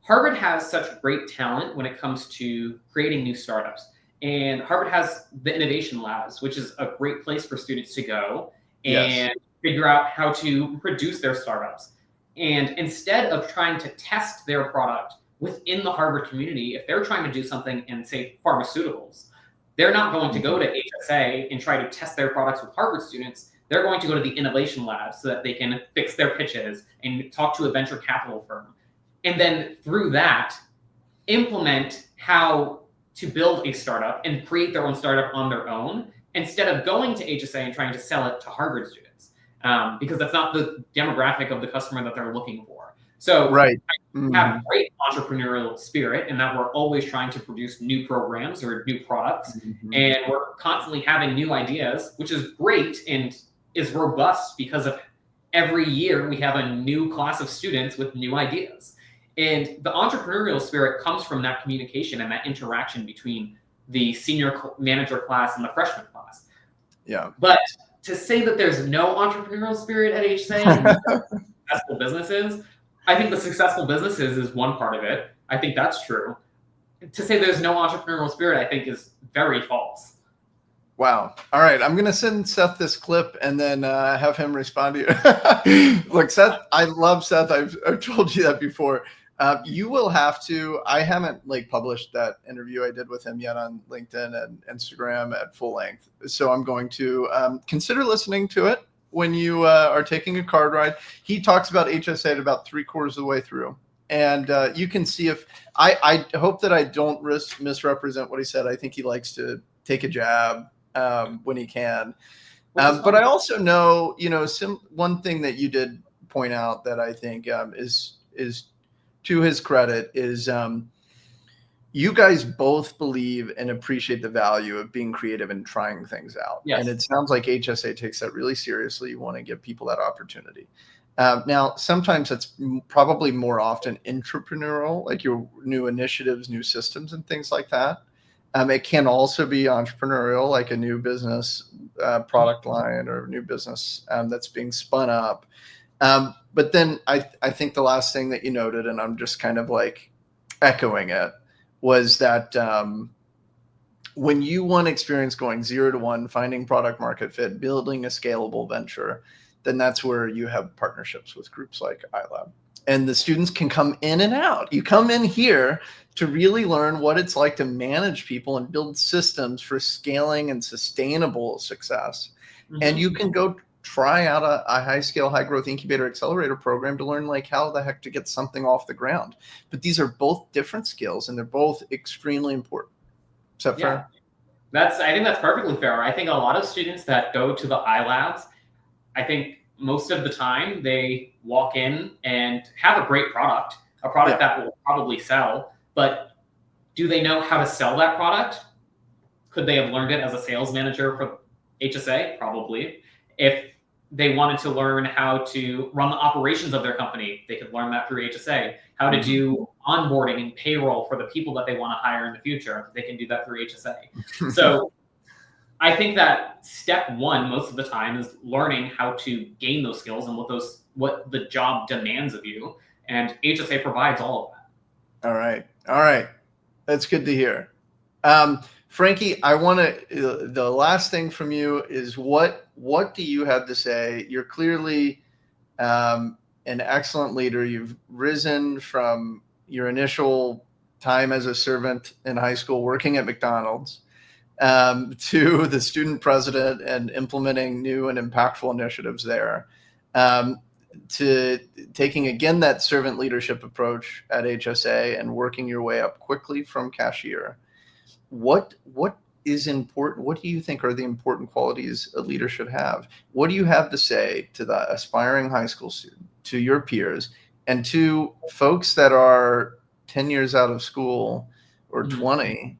Harvard has such great talent when it comes to creating new startups. And Harvard has the innovation labs, which is a great place for students to go and figure out how to produce their startups. And instead of trying to test their product within the Harvard community, if they're trying to do something in, say, pharmaceuticals, they're not going to go to HSA and try to test their products with Harvard students. They're going to go to the innovation lab so that they can fix their pitches and talk to a venture capital firm. And then through that, implement how to build a startup and create their own startup on their own instead of going to HSA and trying to sell it to Harvard students, because that's not the demographic of the customer that they're looking for. So right. I have a great entrepreneurial spirit in that we're always trying to produce new programs or new products, and we're constantly having new ideas, which is great and is robust because of every year we have a new class of students with new ideas. And the entrepreneurial spirit comes from that communication and that interaction between the senior manager class and the freshman class. Yeah. But to say that there's no entrepreneurial spirit at HSA and successful businesses, I think the successful businesses is one part of it. I think that's true. To say there's no entrepreneurial spirit, I think is very false. Wow. All right. I'm going to send Seth this clip and then have him respond to you. Look, Seth, I love Seth. I've told you that before. You will have to, I haven't published that interview I did with him yet on LinkedIn and Instagram at full length. So I'm going to consider listening to it when you are taking a card ride. He talks about HSA at about 3/4 of the way through. And you can see if, I hope that I don't misrepresent what he said. I think he likes to take a jab when he can. But I also know, one thing that you did point out that I think is to his credit is you guys both believe and appreciate the value of being creative and trying things out. Yes. And it sounds like HSA takes that really seriously. You want to give people that opportunity. Now, sometimes it's probably more often entrepreneurial, like your new initiatives, new systems and things like that. It can also be entrepreneurial, like a new business product line or new business that's being spun up. But then I think the last thing that you noted, and I'm just kind of echoing it, was that when you want experience going 0 to 1, finding product market fit, building a scalable venture, then that's where you have partnerships with groups like iLab. And the students can come in and out. You come in here to really learn what it's like to manage people and build systems for scaling and sustainable success. And you can go try out a high scale, high growth incubator accelerator program to learn how the heck to get something off the ground. But these are both different skills and they're both extremely important. Is that fair? I think that's perfectly fair. I think a lot of students that go to the iLabs, I think most of the time they walk in and have a great product, a product that will probably sell, but do they know how to sell that product? Could they have learned it as a sales manager for HSA? Probably. If they wanted to learn how to run the operations of their company, they could learn that through HSA. How to do onboarding and payroll for the people that they want to hire in the future, they can do that through HSA. So I think that step one, most of the time, is learning how to gain those skills and what the job demands of you. And HSA provides all of that. All right. That's good to hear. Frankie, the last thing from you is what do you have to say? You're clearly an excellent leader. You've risen from your initial time as a servant in high school, working at McDonald's, to the student president and implementing new and impactful initiatives there, to taking again that servant leadership approach at HSA and working your way up quickly from cashier. What is important? What do you think are the important qualities a leader should have? What do you have to say to the aspiring high school student, to your peers, and to folks that are 10 years out of school or 20?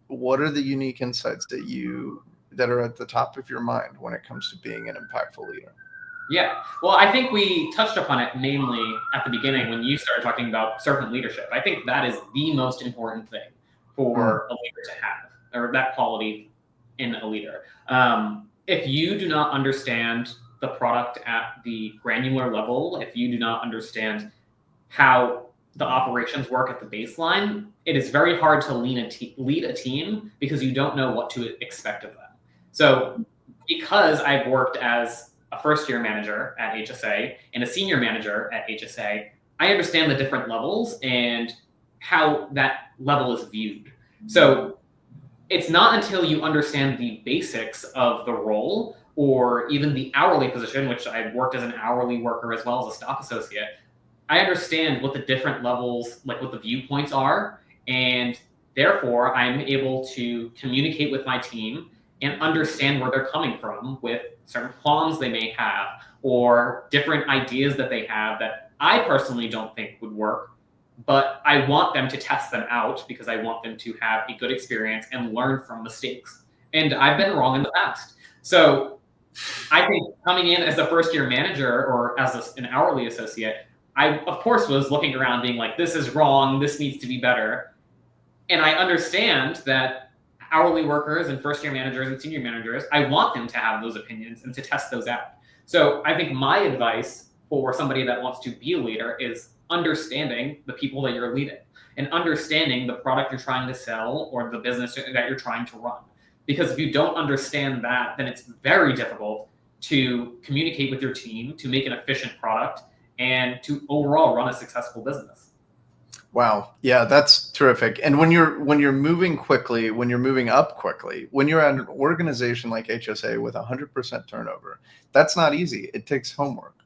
What are the unique insights that are at the top of your mind when it comes to being an impactful leader? Yeah, well, I think we touched upon it mainly at the beginning when you started talking about servant leadership. I think that is the most important thing for a leader to have, or that quality in a leader. if you do not understand the product at the granular level, if you do not understand how the operations work at the baseline, it is very hard to lead a team because you don't know what to expect of them. So because I've worked as a first-year manager at HSA and a senior manager at HSA, I understand the different levels and how that level is viewed. So it's not until you understand the basics of the role or even the hourly position, which I've worked as an hourly worker as well as a stock associate, I understand what the different levels, like what the viewpoints are, and therefore I'm able to communicate with my team and understand where they're coming from with certain qualms they may have or different ideas that they have that I personally don't think would work, but I want them to test them out because I want them to have a good experience and learn from mistakes. And I've been wrong in the past. So I think coming in as a first-year manager or as an hourly associate, I, of course, was looking around being like, this is wrong, this needs to be better. And I understand that hourly workers and first-year managers and senior managers, I want them to have those opinions and to test those out. So I think my advice for somebody that wants to be a leader is understanding the people that you're leading and understanding the product you're trying to sell or the business that you're trying to run. Because if you don't understand that, then it's very difficult to communicate with your team, to make an efficient product, and to overall run a successful business. Wow. Yeah, that's terrific. And when you're moving quickly, when you're moving up quickly, when you're at an organization like HSA with 100% turnover, that's not easy. It takes homework.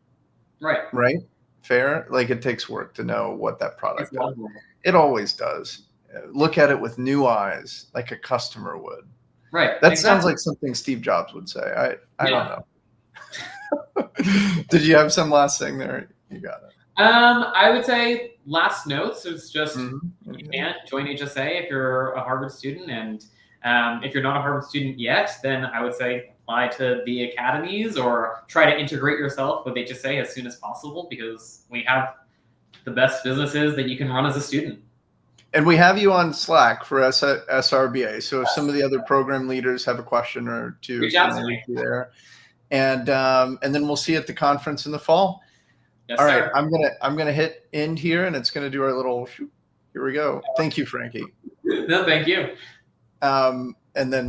Right. Right? Fair? Like it takes work to know what that product does. It always does. Look at it with new eyes, like a customer would. Right. That sounds like something Steve Jobs would say. I don't know. Did you have some last thing there? You got it. I would say last notes is just you Mm-hmm. can't join HSA if you're a Harvard student, and if you're not a Harvard student yet, then I would say apply to the academies or try to integrate yourself with HSA as soon as possible because we have the best businesses that you can run as a student. And we have you on Slack for SRBA. So if some of the other program leaders have a question or two, reach out to me there. And then we'll see you at the conference in the fall. Yes, all sir. right, I'm gonna hit end here, and it's gonna do our little. Here we go. Thank you, Frankie. No, thank you. And then.